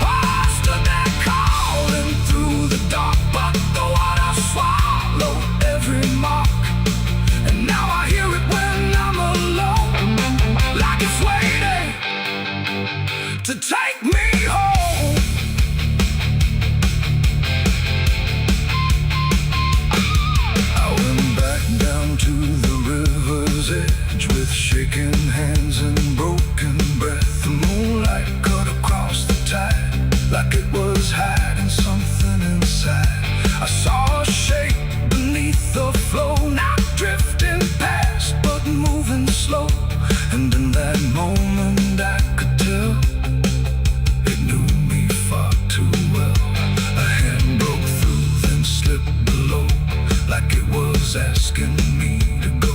I stood there calling through the dark, but the water swallowed every mark. And now I hear it when I'm alone, like it's waiting to take me home. I went back down to the river's edge with shaking hands and broken breath. The moonlight cut across the tide like it was hiding something inside. I saw a shape beneath the flow, not drifting past but moving slow. And in that moment I could tell it knew me far too well. A hand broke through, then slipped below, like it was asking me to go.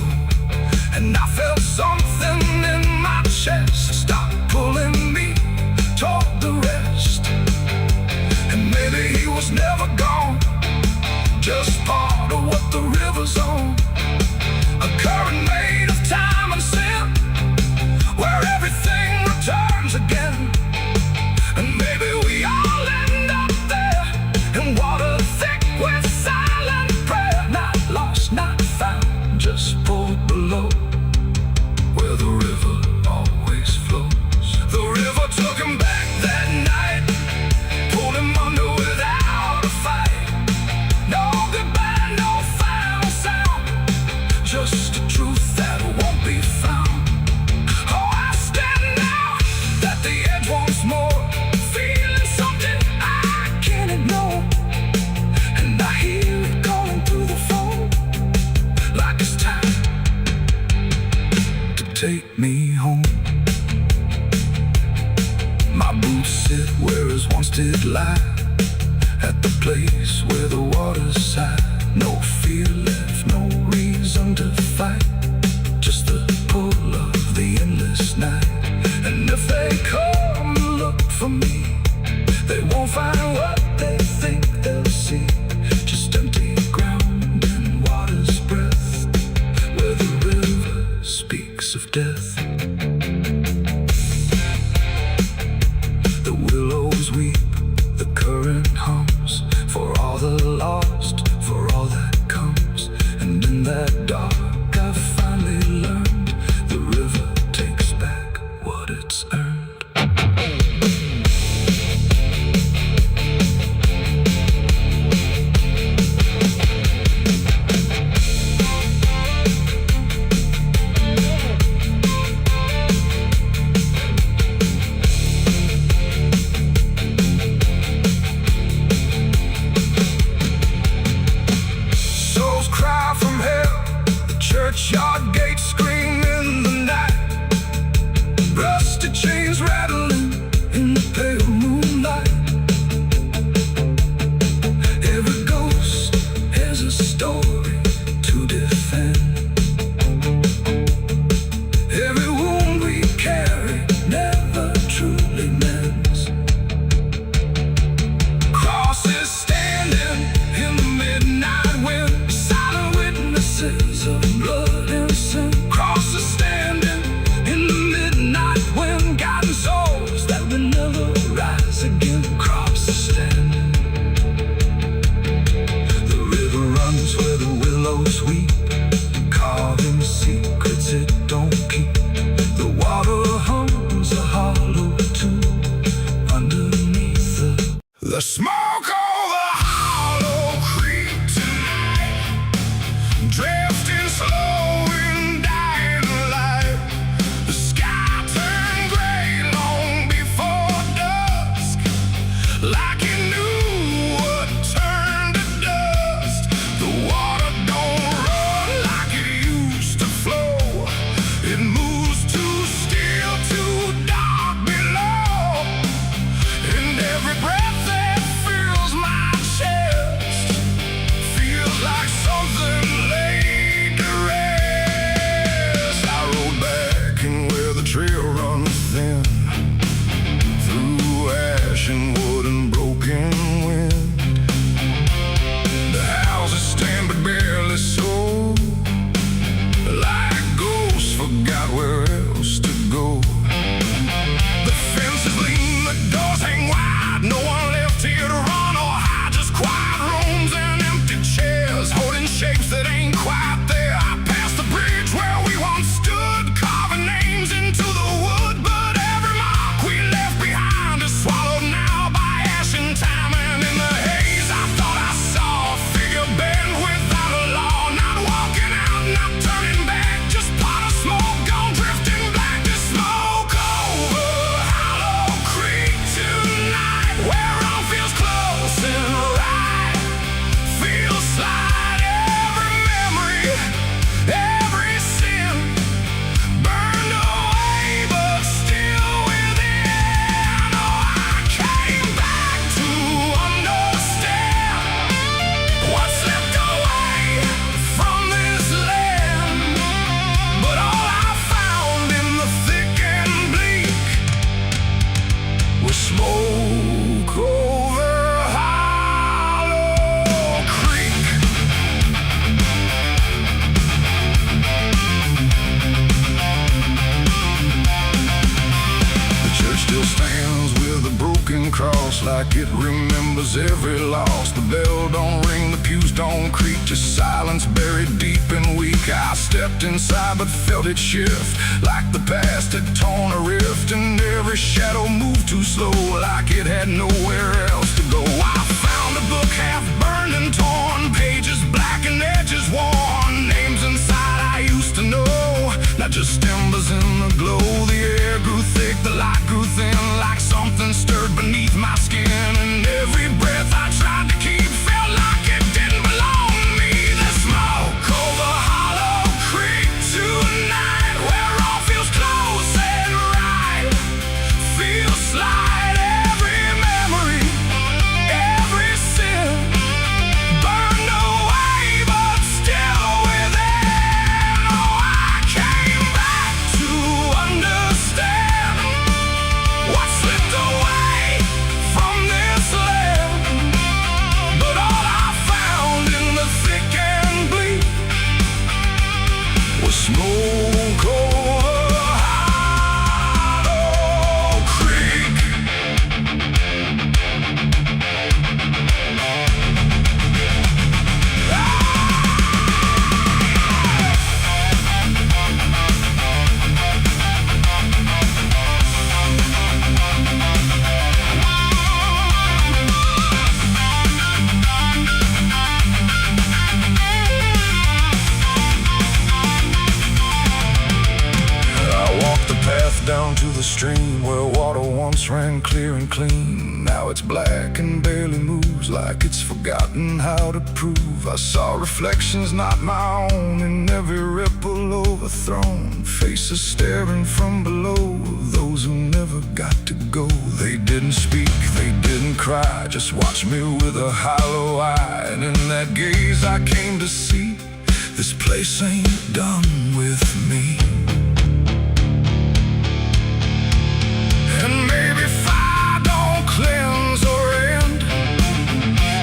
And I felt something in my chest stop pulling me toward the rest. And maybe he was never gone, just part of what the river's on. A current made of time and sin, where everything returns again. And maybe we all end up there, in water thick with silent prayer. Not lost, not found, just pulled below, where the river always flows. The river took him back that night, pulled him under without a fight. No goodbye, no final sound, just a truth that won't be found. Oh, I stand now at the edge once more, feeling something I can't ignore. And I hear it calling through the phone, like it's time to take me home. My boots sit where his once did lie, at the place where the water's side. No fear left, no reason to fight, just the pull of the endless night. And if they come and look for me, they won't find what they think they'll see, just empty ground and water's breath, where the river speaks of death. The willows weep, the current hums, for all the lost, for all that comes. And in that dark I finally learned, the river takes back what it's earned. Churchyard gates scream in the night, rusty chains rattling in the pale moonlight. Every ghost has a story to defend. Every wound we carry never truly mends. Crosses standing in the midnight wind, silent witnesses of blood and sin. Crosses standing in the midnight wind, guiding souls that will never rise again. Crosses standing. The river runs where the willows weep, carving secrets it don't keep. The water hums a hollow tune underneath the smoke over Hollow Creek tonight, drifting slow and dying alive. The sky turned gray long before dusk, like it knew what turned to dust. The water don't run like it used to flow, it moves too still, too dark below. And every breath that fills my chest feels like something laid to rest. I rode back in where the trail runs thin, through ash and wood and broken wind. The houses stand but barely so, like ghosts forgot where else to go. The fences lean, the doors hang wide, no one left here to run or hide, just quiet rooms and empty chairs, holding shapes that ain't quite there. I passed the bridge where we once stood, carving names into the wood, but every mark we left behind is swallowed now by ash and time. And in the haze I thought I saw a figure bend without a law, not walking out, not turning back, just pot of smoke gone drifting black. To smoke over Hollow Creek tonight, where all feels close and right, feels slight. Every memory, every sin burned away, but still within. Oh, I came back to understand what's left away from this land. But all I found in the thick and bleak was smoke over Hollow Creek. The church still stands with a broken cross, like it remembers every loss. The bell don't ring, the pews don't creak, just silence buried deep and weak. I stepped inside but felt it shift, like the past had torn a rift, and every shadow moved too slow, like it had nowhere else to go. I found a book half burned and torn, pages black and edges worn, names inside I used to know, not just embers in the glow. The air grew thick, the light grew thin, like something stirred beneath my skin, and every breath I tried to keep felt like it didn't belong to me. The smoke over Hollow Creek tonight, where all feels close and right, feels slight. Every memory, every down to the stream where water once ran clear and clean. Now it's black and barely moves, like it's forgotten how to prove. I saw reflections not my own in every ripple overthrown, faces staring from below, those who never got to go. They didn't speak, they didn't cry, just watched me with a hollow eye. And in that gaze I came to see, this place ain't done with me. And maybe fire don't cleanse or end,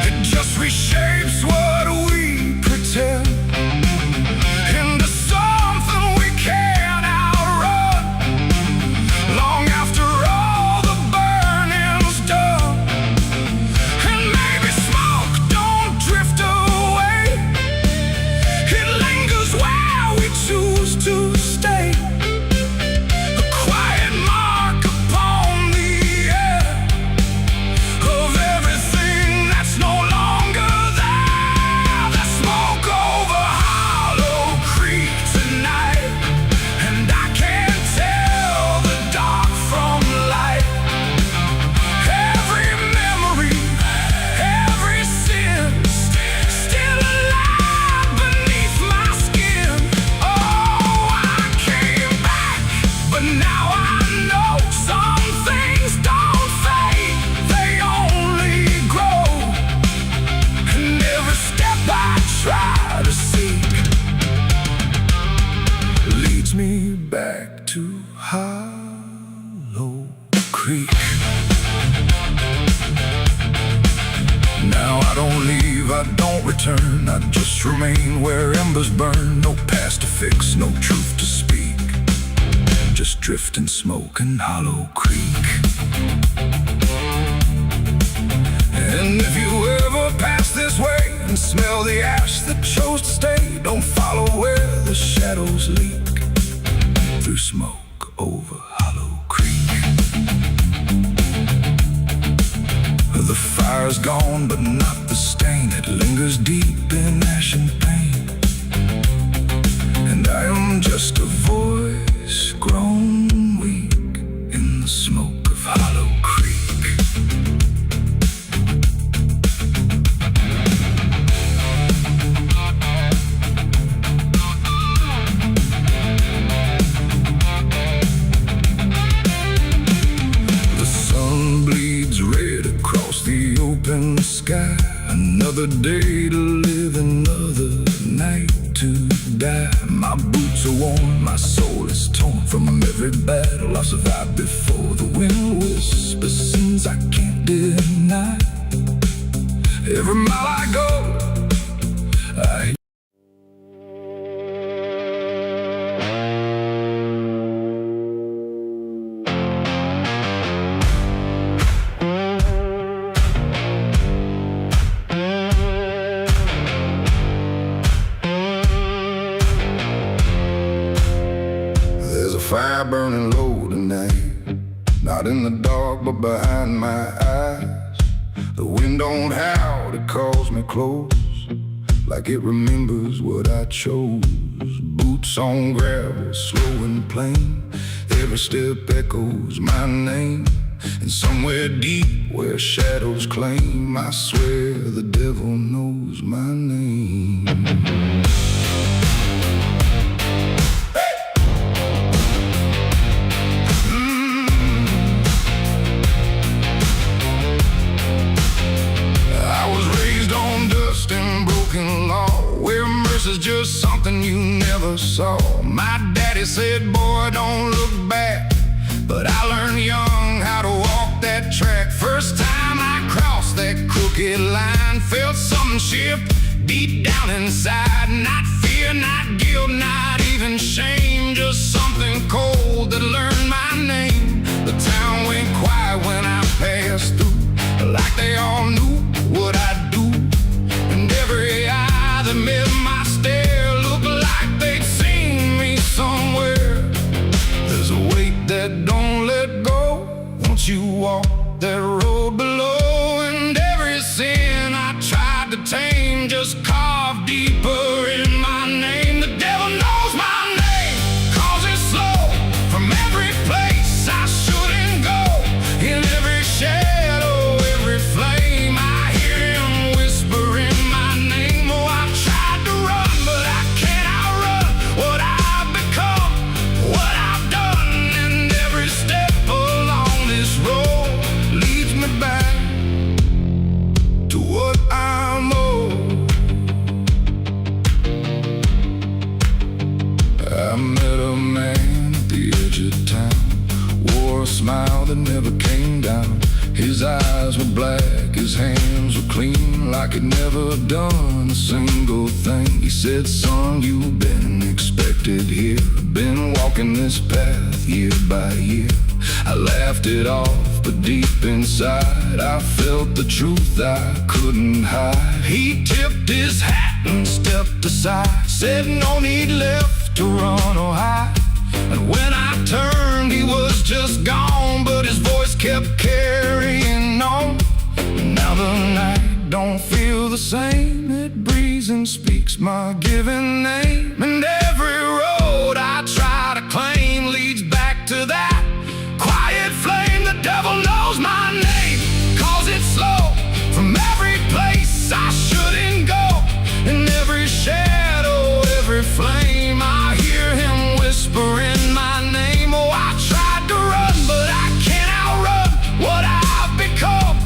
it just reshapes what we pretend into something we can't outrun, long after all the burning's done. And maybe smoke don't drift away, it lingers where we choose to stay, a quiet mark upon the air of everything that's no longer there. The smoke over Hollow Creek tonight, and I can't tell the dark from light. Every memory, every sin, still alive beneath my skin. Oh, I came back, but now I know some things don't fade, they only grow. And every step I try to seek leads me back to Hollow Creek. Now I don't leave, I don't return, I just remain where embers burn. No past to fix, no truth to speak, just drift and smoke in Hollow Creek. And if you ever pass this way and smell the ash that chose to stay, don't follow where the shadows leak through smoke over Hollow Creek. The fire's gone, but not the stain, it lingers deep in ash and pain. And I am just a voice grown weak in the smoke of Hollow Creek. The sun bleeds red across the open sky. Another day to live, another night to die. My boots are worn, my soul is torn from every battle I've survived before. The wind whispers sins I can't deny. Every mile I go, I fire burning low tonight, not in the dark but behind my eyes. The wind don't howl, it calls me close, like it remembers what I chose. Boots on gravel, slow and plain, every step echoes my name. And somewhere deep where shadows claim, I swear the devil knows my name. Is just something you never saw. My daddy said, boy, don't look back, but I learned young how to walk that track. First time I crossed that crooked line, felt something shift deep down inside. Not fear, not guilt, not even shame, just something cold that learned my name. The town went quiet when I passed through, like they all knew what I'd do. And every eye that met my stare looked like they'd seen me somewhere. There's a weight that don't let go once you walk that road below. And every sin I tried to tame just carved deeper in my name. The devil knows my name, 'cause it's slow from every place smile that never came down. His eyes were black, his hands were clean, like he'd never done a single thing. He said, son, you've been expected here, been walking this path year by year. I laughed it off, but deep inside I felt the truth I couldn't hide. He tipped his hat and stepped aside, said no need left to run or hide. And when I turned, he was just gone, but his voice kept carrying on. Now the night don't feel the same, it breathes and speaks my given name. And every road I try to claim leads back to that quiet flame. The devil knows my name, calls it slow from every place I shouldn't go. In every shadow, every flame, I hear him whispering my name. Oh, I tried to run, but I can't outrun what I've become,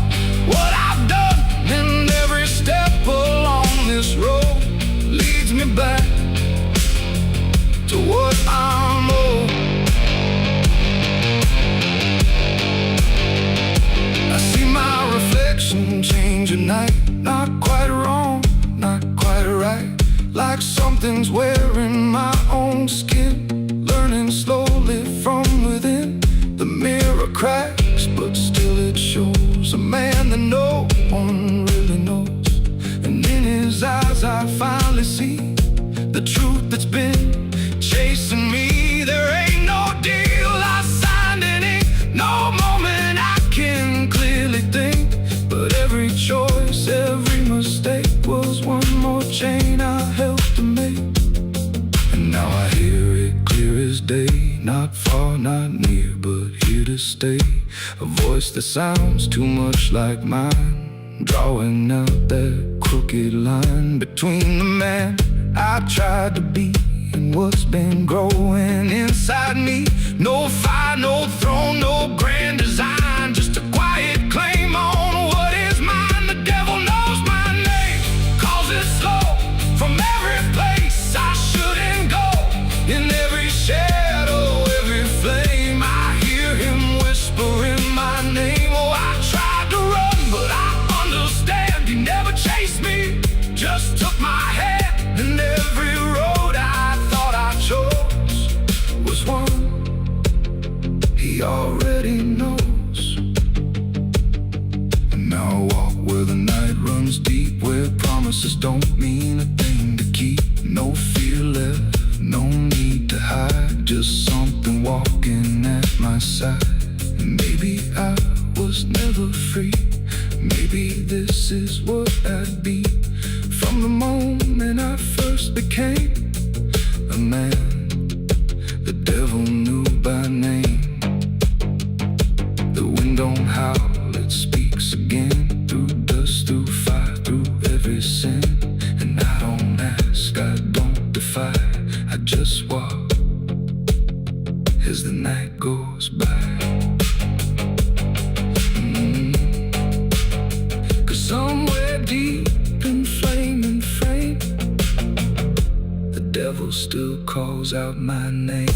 what I've done. And every step along this road leads me back to what I'm owed. I see my reflection change at night, not quite wrong, not quite right, like something's wearing my own skin, learning slowly from within. The mirror cracks, but still it shows a man that no one really knows. And in his eyes I finally see the truth that's been chasing me. There ain't no deal I signed in ink, no moment I can clearly think, but every choice, every mistake was one more chain I helped to make. And now I hear it clear as day, not far, not near, but here to stay. A voice that sounds too much like mine, drawing out that crooked line between the man I tried to be and what's been growing inside me. No fire, no throne, no grand design, just a quiet claim on what is mine. The devil knows my name, calls it slow from every place I shouldn't go. In every shadow, every flame, I hear him whispering my name. Oh, I tried to run, but I understand he never chased me, just took my hand. And every road I thought I chose was one he already knows. And now I walk where the night runs deep, where promises don't mean a thing to keep. No fear left, no need to hide, just something walking at my side. Maybe I was never free, maybe this is what I'd be. From the moment I first became a man, the devil knew by name. The wind don't howl, it speaks again, through dust, through fire, through every sin. And I don't ask, I don't defy, I just walk as the night goes by. Cause somewhere deep in flame and frame, the devil still calls out my name.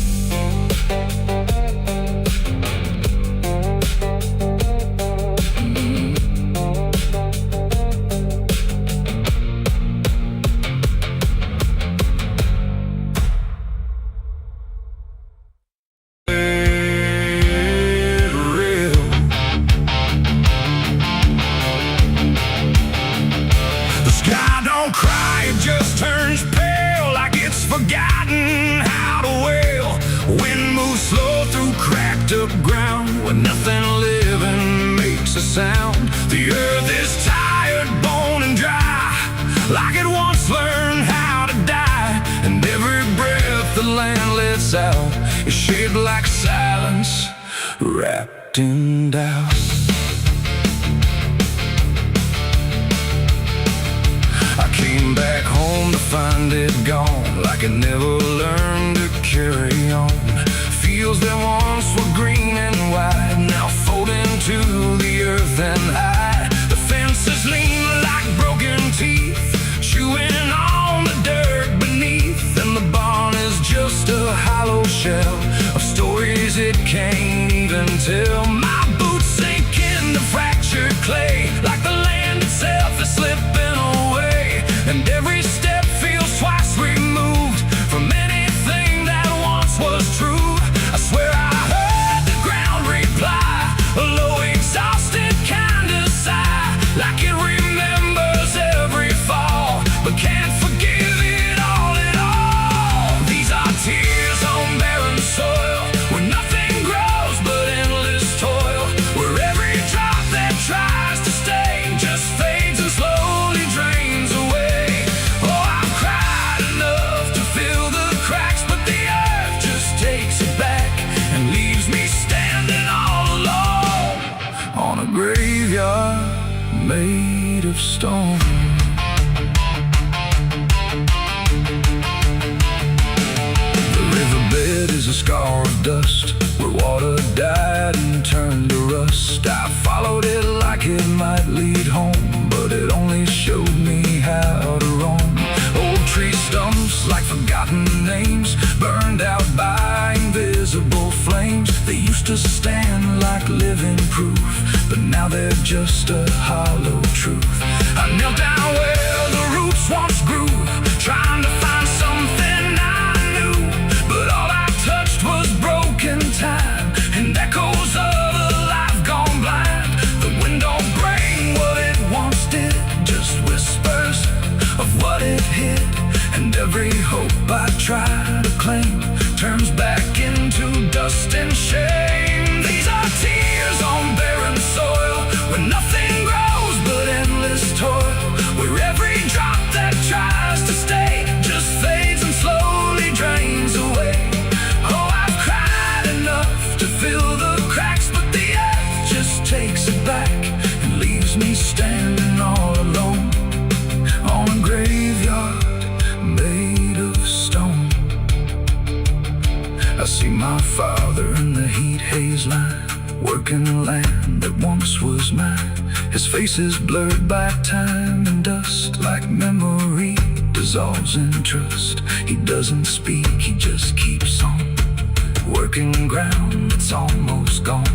Forgotten how to wail. Wind moves slow through cracked up ground, where nothing living makes a sound. The earth is tired, bone and dry, like it once learned how to die. And every breath the land lets out is shaped like silence, wrapped in doubt. I came back home to find it gone, like I never learned to carry on. Fields that once were green and wide, now fold into the earth and hide. The fences lean like broken teeth, chewing on the dirt beneath. And the barn is just a hollow shell of stories it can't even tell. My made of stone. The riverbed is a scar of dust, where water died and turned to rust. I followed it like it might lead home, but it only showed me how to roam. Old tree stumps like forgotten names, burned out by invisible flames. They used to stand like living proof, but now they're just a hollow truth. I knelt down where the roots once grew, trying to find something I knew, but all I touched was broken time and echoes of a life gone blind. The wind don't bring what it once did, just whispers of what it hid, and every hope I try to claim turns back into dust and shame. These are tears on barren soil, where nothing grows but endless toil, where every drop that tries to stay just fades and slowly drains away. Oh, I've cried enough to fill the cracks, but the earth just takes it back and leaves me standing all alone on a graveyard made of stone. I see my father in the heat haze line, working the land that once was mine. His face is blurred by time and dust, like memory dissolves in trust. He doesn't speak, he just keeps on working ground that's almost gone.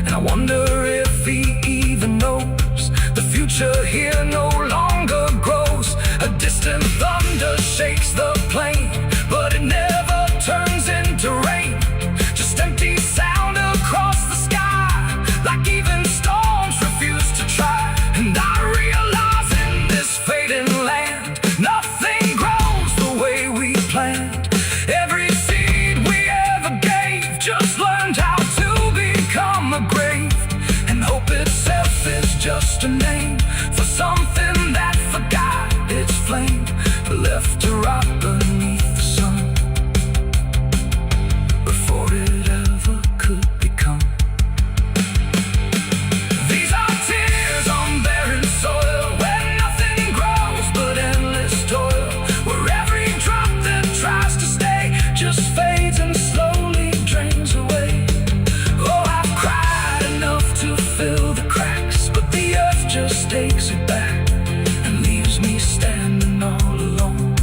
And I wonder if he even knows the future here no longer grows. A distant thunder shakes the plain, but it never turns into rain. Just empty sound across the sky, like even storms refuse to try. And I realize in this fading land, nothing grows the way we planned. Every seed we ever gave just learned how to become a grave, and hope itself is just a name for something that forgot its flame, left to rot beneath the sun before it ever could become. These are tears on barren soil, where nothing grows but endless toil, where every drop that tries to stay just fades and slowly drains away. Oh, I've cried enough to fill the cracks, but the earth just takes it back and leaves me standing all alone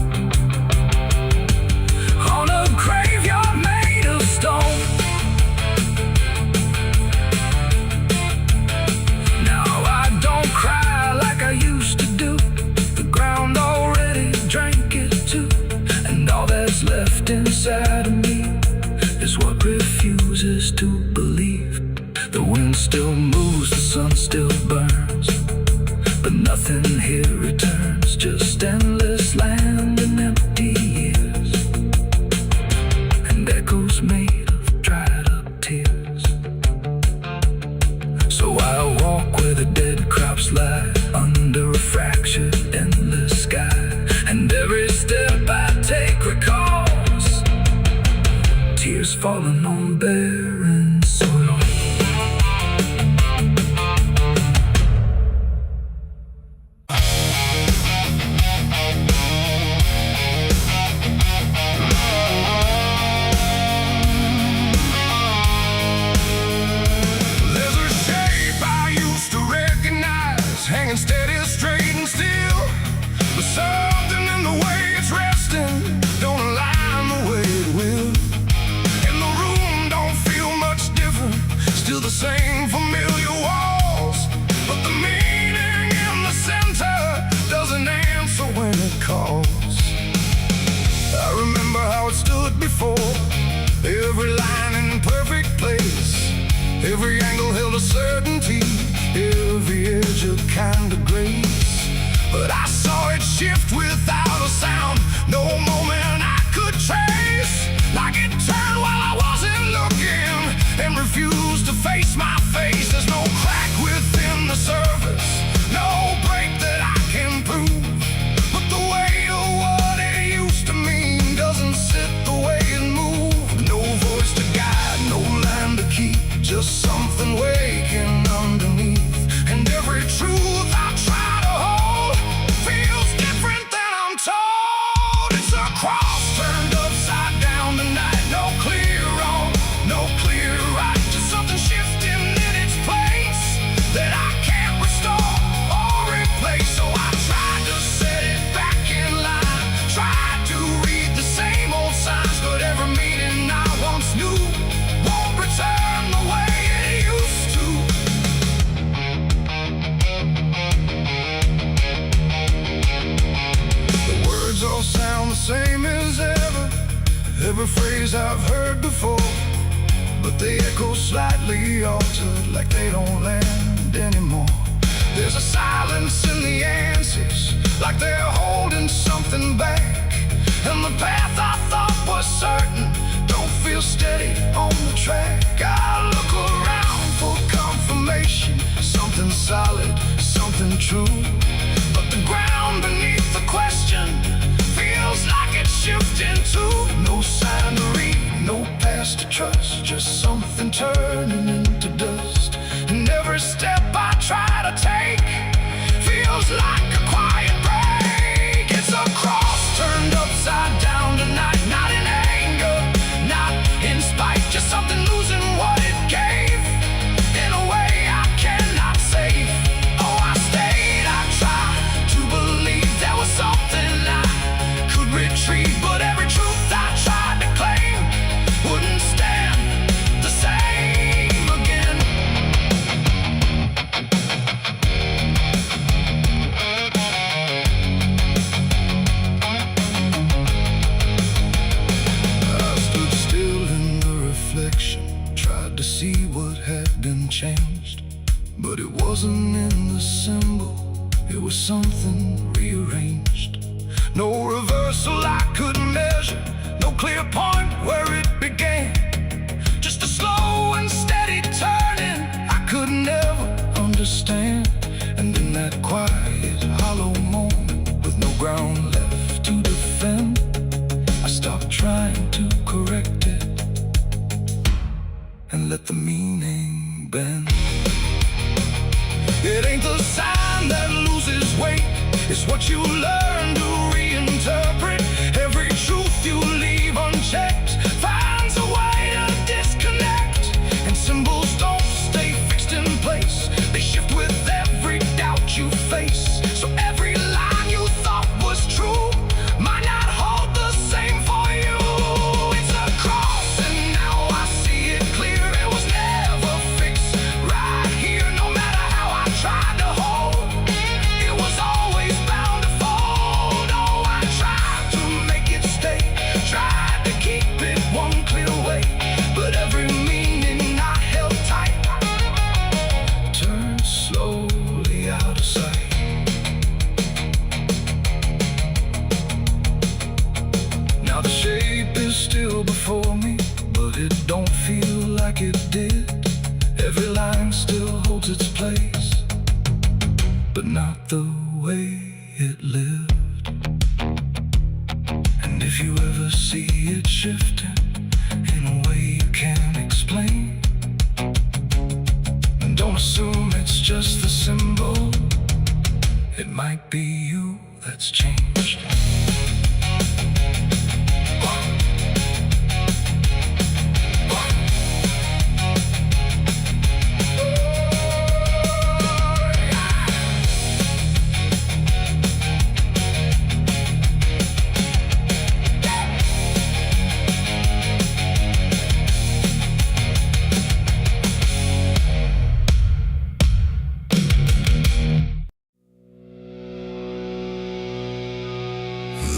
on a graveyard made of stone. Now I don't cry like I used to do, the ground already drank it too, and all that's left inside of me is what refuses to believe. The wind still moves, the sun still burns, but nothing here returns, just endless land and empty years, and echoes made of dried up tears. So I walk where the dead crops lie, under a fractured endless sky, and every step I take recalls tears falling on barren soil. There's a shape I used to recognize, hanging steady, straight and still, but something in the way it's resting don't align the way it will. And the room don't feel much different, still the same familiar walls, but the meaning in the center doesn't answer when it calls. I remember how it stood before, every line in perfect place, every angle held a certainty, every edge a kind of grace. But I saw it shift without a sound, no moment I could trace, like it turned while I wasn't looking and refused to face my face. There's no crack within the surface, no break that I can prove, but the weight of what it used to mean doesn't sit the way it moved. No voice to guide, no line to keep, just something waking underneath, and every truth I stories I've heard before, but they echo slightly altered, like they don't land anymore. There's a silence in the answers, like they're holding something back. And the path I thought was certain don't feel steady on the track. I look around for confirmation, something solid, something true. But the ground beneath the question feels like it's shifting too. No sign to read, no past to trust, just something turning into dust. And every step I try to take feels like a quiet break. It's a cross turned upside down tonight, not in anger, not in spite, just something losing what it gave in a way I cannot save. Oh, I stayed, I tried to believe there was something I could retrieve, but every truth I tried to claim wouldn't stand the same again. I stood still in the reflection, tried to see what had been changed, but it wasn't in the symbol, it was something rearranged. No reversal I could measure, no clear point where it began. Just a slow and steady turning I could never understand. And in that quiet, hollow moment, with no ground left to defend, I stopped trying to correct it and let the meaning bend. It ain't the sign that loses weight, it's what you learn to reinterpret. Every truth you leave unchecked finds a way to disconnect. And symbols don't stay fixed in place, they shift with every doubt you face. So every line you thought was true might not hold the same for you. It's a cross and now I see it clear. It was never fixed right here, no matter how I tried to hold. It was always bound to fold. Oh, I tried to make it stay, tried to keep it one clear way, but every meaning I held tight turned slowly out of sight. Now the shape is still before me, but it don't feel like it did. Every line still holds its place, but not the way it lived. And if you ever see it shifting in a way you can't explain, then don't assume it's just the symbol. It might be you that's changed.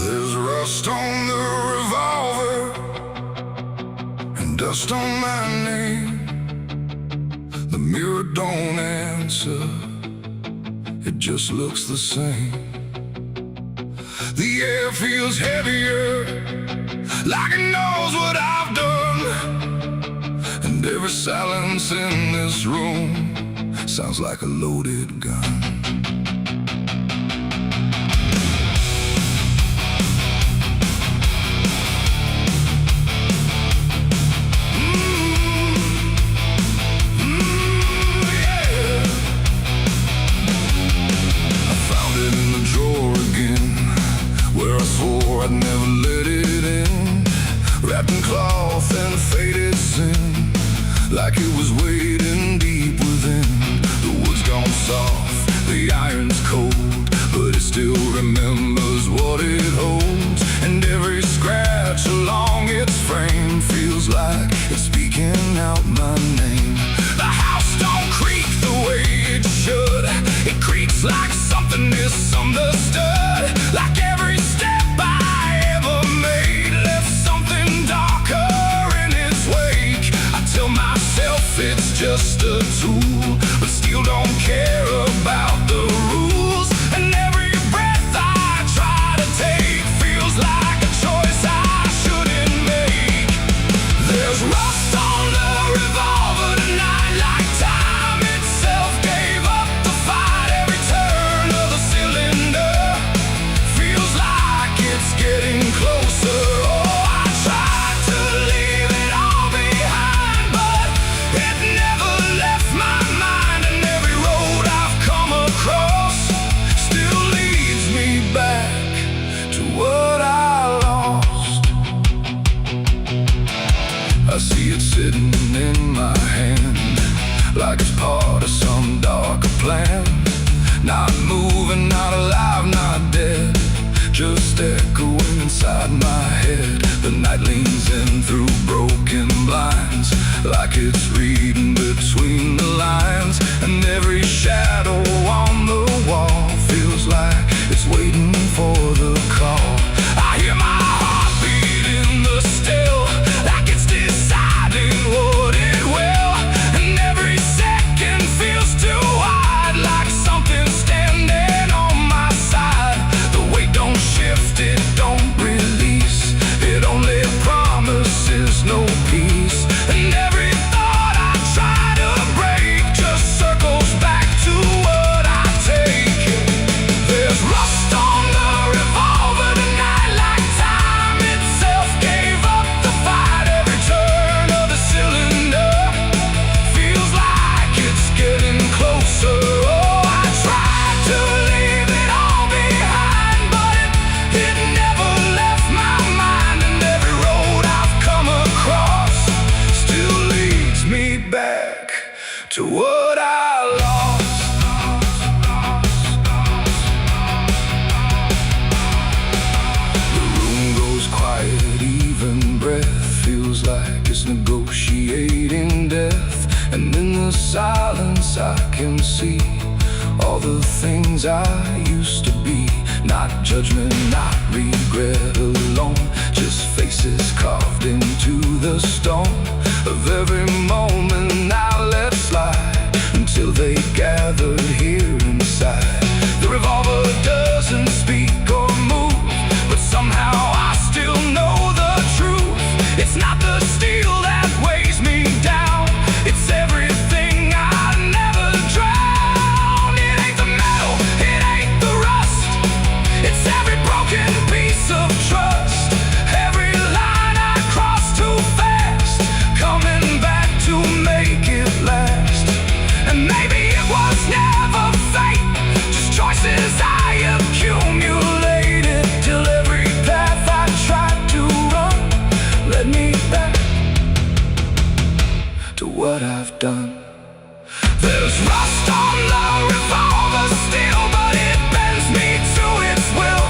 There's rust on the revolver and dust on my name. The mirror don't answer, it just looks the same. The air feels heavier, like it knows what I've done. And every silence in this room sounds like a loaded gun. I'd never let it in, wrapped in cloth and faded sin, like it was waiting deep within. The wood's gone soft, the iron's cold, but it still remembers what it holds. And every scratch along its frame feels like it's speaking out my name. The house don't creak the way it should, it creaks like something misunderstood. Like every step I ever made left something darker just a tool, but still don't care about the rules. And every breath I try to take feels like a choice I shouldn't make. There's rust on the revolver tonight, like time itself gave up the fight. Every turn of the cylinder feels like it's getting closer. Oh, I tried to leave it all behind, but it never left my mind. And every road I've come across still leads me back to what I lost. I see it sitting in my hand, like it's part of some darker plan. Not moving, not alive, not dead, just echoing inside my head. The night leans in through broken blinds, like it's reading between the lines. And every shadow on the wall feels like it's waiting for the call. I hear my heart beat in the still, like it's deciding what it will. And every second feels too wide, like something's standing on my side. The weight don't shift, it don't release, it only promises no peace. And every thought I try to break just circles back to what I take. There's rust on the revolver tonight, like time itself gave up the fight. Every turn of the cylinder feels like it's getting closer. Oh, I tried to leave it all behind, but it never left my mind. And every road I've come across still leads me back to what I lost. The room goes quiet, even breath feels like it's negotiating death. And in the silence I can see all the things I used to be. Not judgment, not regret alone, just faces carved into the stone of every moment I let slide, until they gathered here inside. The revolver doesn't speak or move, but somehow I still know the truth. It's not the steel that weighs me down, it's everything I never drowned. It ain't the metal, it ain't the rust, it's every broken piece of trust. Every line I cross too fast, coming back to make it last. And maybe it was never fate, just choices I accumulated, till every path I tried to run led me back to what I've done. There's rust on the revolver still, but it bends me to its will.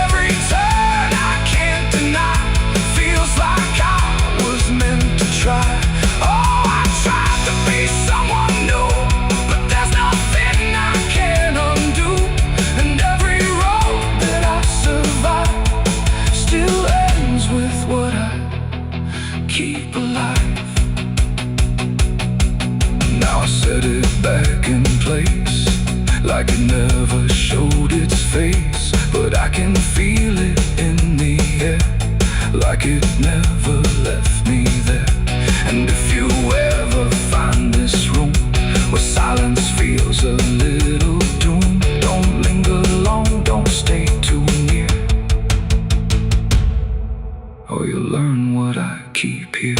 Every turn I can't deny feels like I was meant to try. Oh, I tried to be someone new, but there's nothing I can undo. And every road that I survive still ends with what I keep alive. Now I set it back in place, like it never showed its face. But I can feel it in the air, like it never left me there. And if you ever find this room where silence feels a little doom, don't linger long, don't stay too near, or you'll learn what I keep here.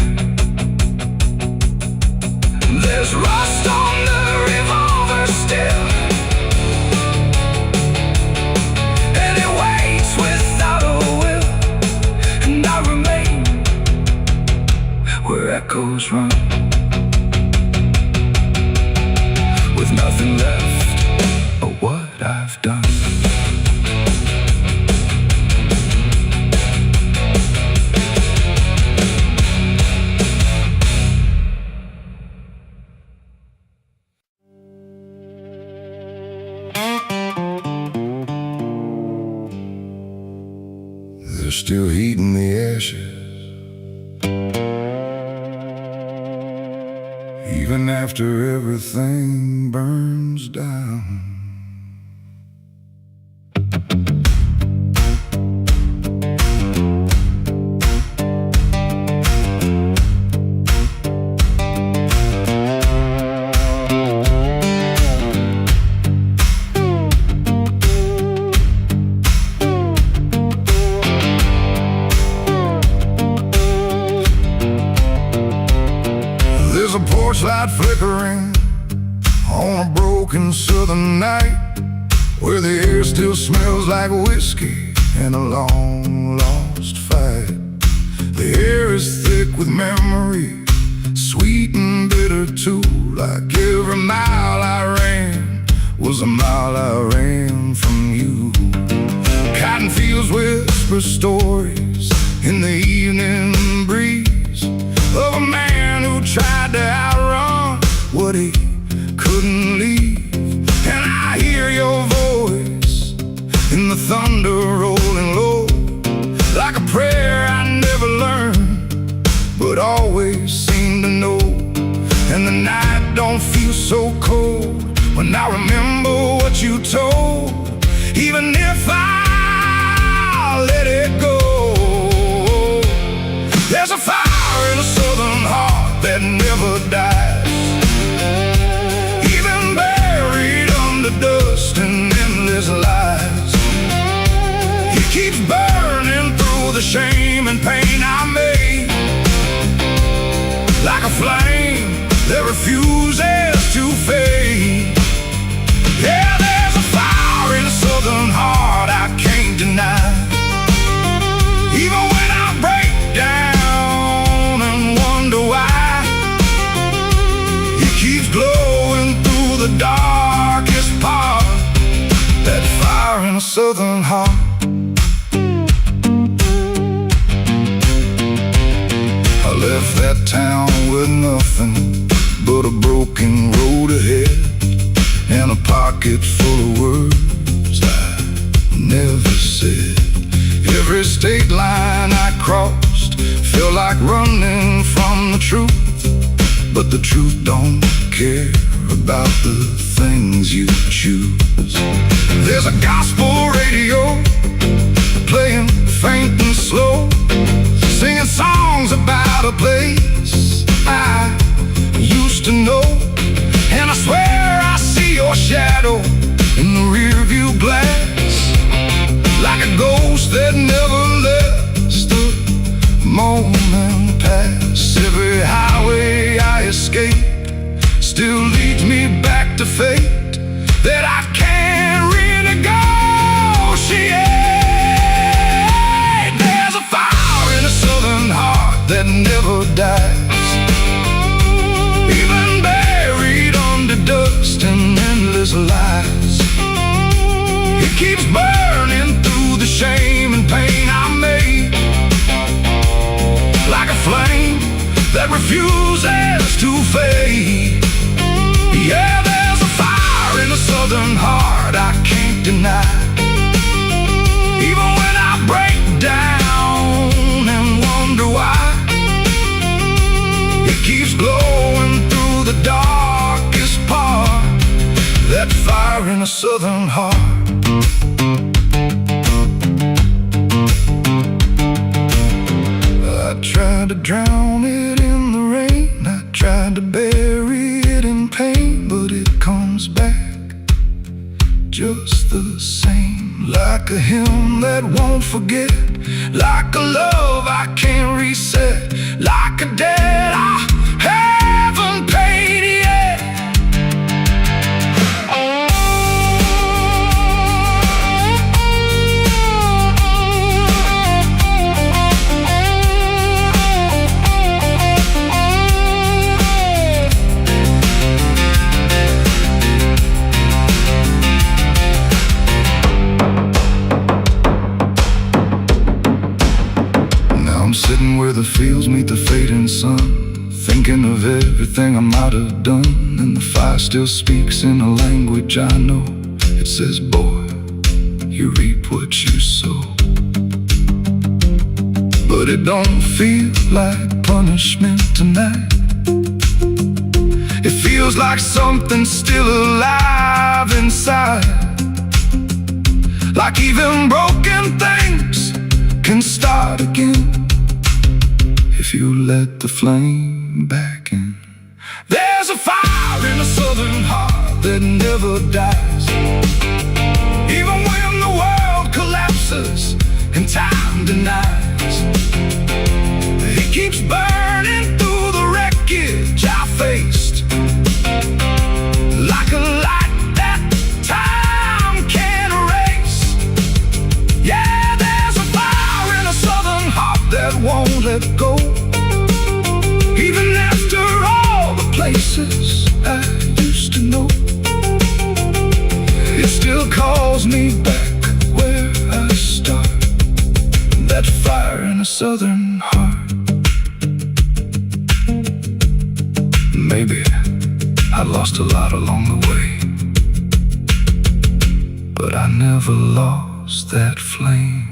There's rust on the revolver still, and it waits without a will. And I remain where echoes run, with nothing left of what I've done. There's still heat in the ashes, even even after everything burns down. There's a porch light flickering on a broken southern night, where the air still smells like whiskey and a long lost fight. The air is thick with memory, sweet and bitter too. Like every mile I ran was a mile I ran from you. Cotton fields whisper stories in the evening breeze of a man who tried to outrun what he couldn't leave. And I hear your voice in the thunder rolling low, like a prayer I never learned, but always seem to know. And the night don't feel so cold when I remember what you told, even if I let it go. There's a fire in a southern heart that never dies, even buried under dust and endless lies. It keeps burning through the shame and pain I made, like a flame that refuses to fade. Yeah, there's a fire in a southern heart I can't deny, even when I break down and wonder why. It keeps glowing through the darkest part, that fire in a southern heart. I left that town with nothing but a broken road ahead, and a pocket full of words I never said. Every state line I crossed felt like running from the truth, but the truth don't care about the things you choose. There's a gospel radio playing faint and slow, singing songs about a place I used to know. And I swear I see your shadow in the rearview glass, like a ghost that never lets the moment pass. Every highway I escape still leads me back to fate that I can't renegotiate. There's a fire in a southern heart that never dies, even buried under dust and endless lies. It keeps burning through the shame and pain I made, like a flame that refuses to fade. Yeah, there's a fire in a southern heart I can't deny, even when I break down and wonder why. It keeps glowing through the darkest part, that fire in a southern heart. I tried to drown it in the rain, I tried to bury it in pain, but it comes back just the same, like a hymn that won't forget, like a love I can't reset, like a debt I haven't paid yet. Sitting where the fields meet the fading sun, thinking of everything I might have done, and the fire still speaks in a language I know. It says, boy, you reap what you sow. But it don't feel like punishment tonight. It feels like something's still alive inside, like even broken things can start again if you let the flame back in. There's a fire in a southern heart that never dies, even when the world collapses and time denies. It keeps burning through the wreckage I faced, like a light that time can't erase. Yeah, there's a fire in a southern heart that won't let go, even after all the places I used to know. It still calls me back where I start, that fire in a southern heart. Maybe I lost a lot along the way, but I never lost that flame.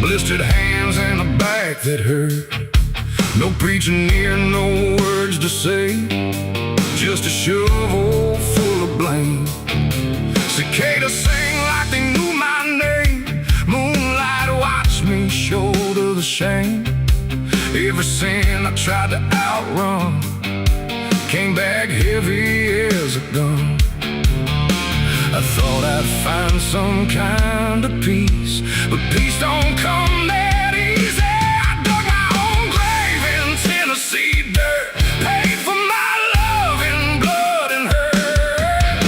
Blistered hands and a back that hurt. No preaching near, no words to say, just a shovel full of blame. Cicadas sing like they knew my name. Moonlight watched me shoulder the shame. Every sin I tried to outrun came back heavy as a gun. I thought I'd find some kind of peace, but peace don't come that easy. I dug my own grave in Tennessee dirt, paid for my love in blood and hurt.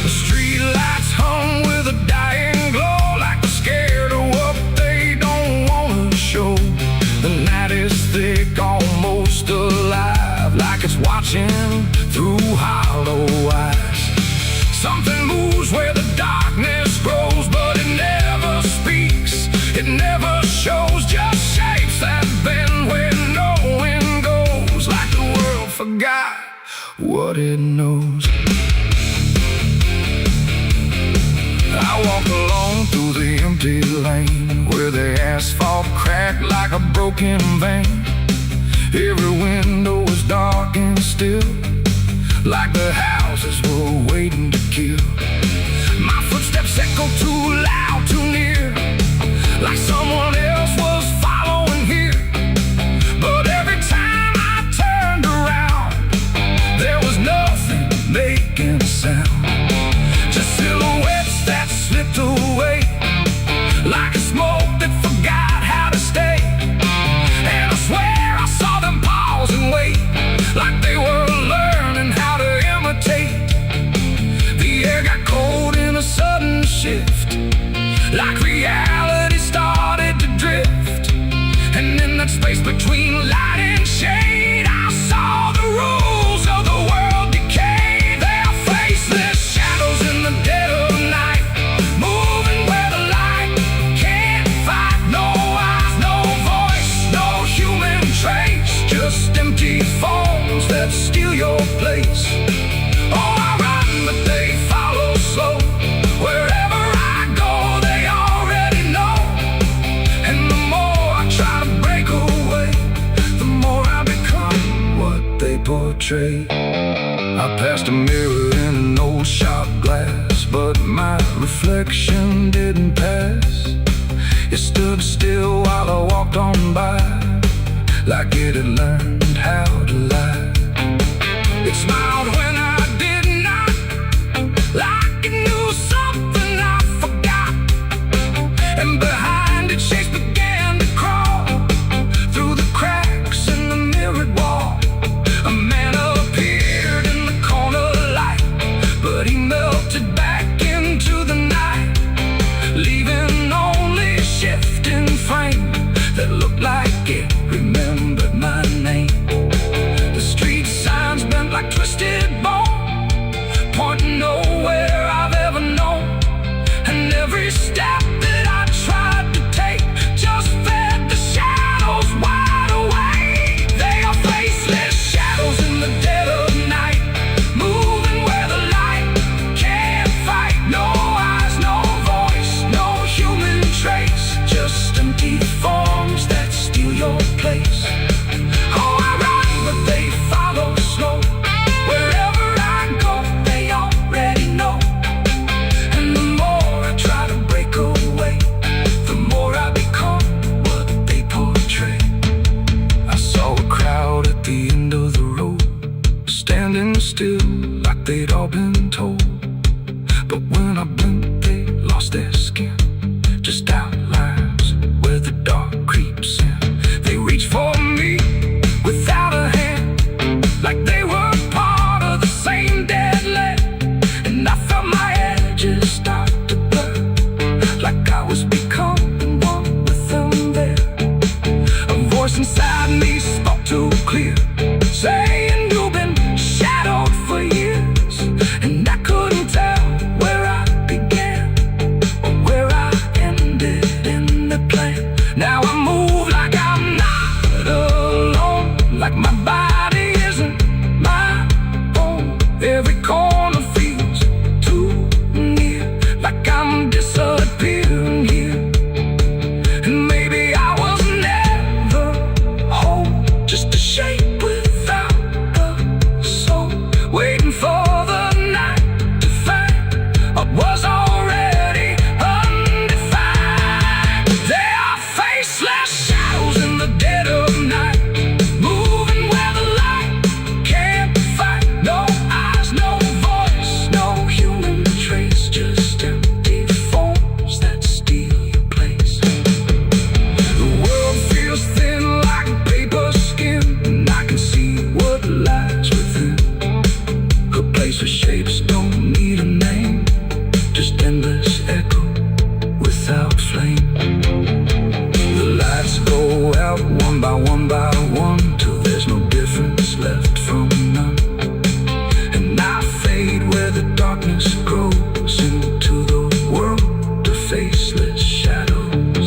The street lights hung with a dying glow, like they're scared of what they don't want to show. The night is thick, almost alive, like it's watching through hollow eyes. Something moves where the darkness grows, but it never speaks, it never shows, just shapes that bend where no wind goes, like the world forgot what it knows. I walk along through the empty lane, where the asphalt cracked like a broken vein. Every window was dark and still, like the houses were waiting to kill. My footsteps echo too loud, too near, like someone else was following here. But every time I turned around, there was nothing making a sound, just silhouettes that slipped away, like a smoke that forgot how to stay. And I swear I saw them pause and wait, like they were learning how to imitate. The air got cold in a sudden shift, like reality started to drift. And in that space between light and shade, I saw the rules of the world decay. Their faceless shadows in the dead of night, moving where the light can't fight. No eyes, no voice, no human trace, just empty forms that steal your place. Oh, I run, but they follow slow. Wherever I go, they already know. And the more I try to break away, the more I become what they portray. I passed a mirror in an old shop glass, but my reflection didn't pass. It stood still while I walked on by, like it had learned how to lie. It smiled when I did not, like it knew something I forgot. And behind it, shapes began to crawl through the cracks in the mirrored wall. A man appeared in the corner light, but he melted back into the night, leaving only shifting frame that looked like it remembered my clear, saying you've been shadowed for years, and I couldn't tell where I began or where I ended in the plan. Now I move like I'm not alone, like my body isn't my own. Every corner feels too near, like I'm disappearing here. And maybe I was never whole, just a shape without a soul, waiting for the night to find what was already undefined. There are faceless shadows in the dead of night, moving where the light can't fight. No eyes, no voice, no human trace, just empty forms that steal your place. The world feels thin like paper skin, and I can see what lies within. A place where shapes don't need a name, just endless echo without flame. The lights go out one by one, till there's no difference left from none. And I fade where the darkness grows into the world of faceless shadows.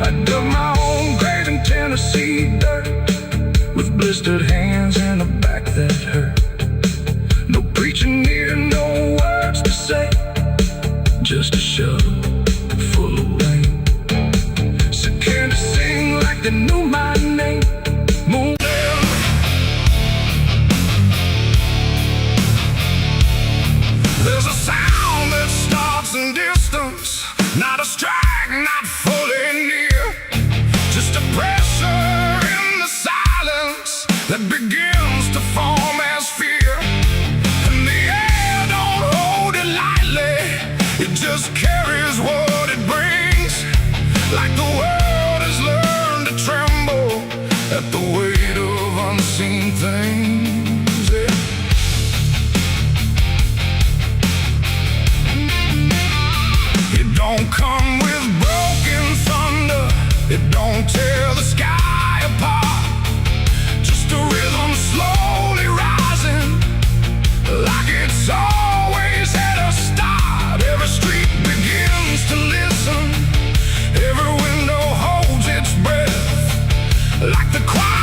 I dug my own grave in Tennessee dirt, with blistered hands and a back that hurt. No preacher near, no words to say, just a shovel full of rain. Scared to sing like they knew my name. Moon. There's a sound that starts in distance, not a strike, not fully near, just a pressure in the silence that begins to form as fear. And the air don't hold it lightly, it just carries what it brings, like the world has learned to tremble at the weight of unseen things. Yeah. It don't come with broken thunder, it don't tear the sky apart, just a rhythm slowly rising, like it's always at a start. Every street begins to listen, every window holds its breath, like the quiet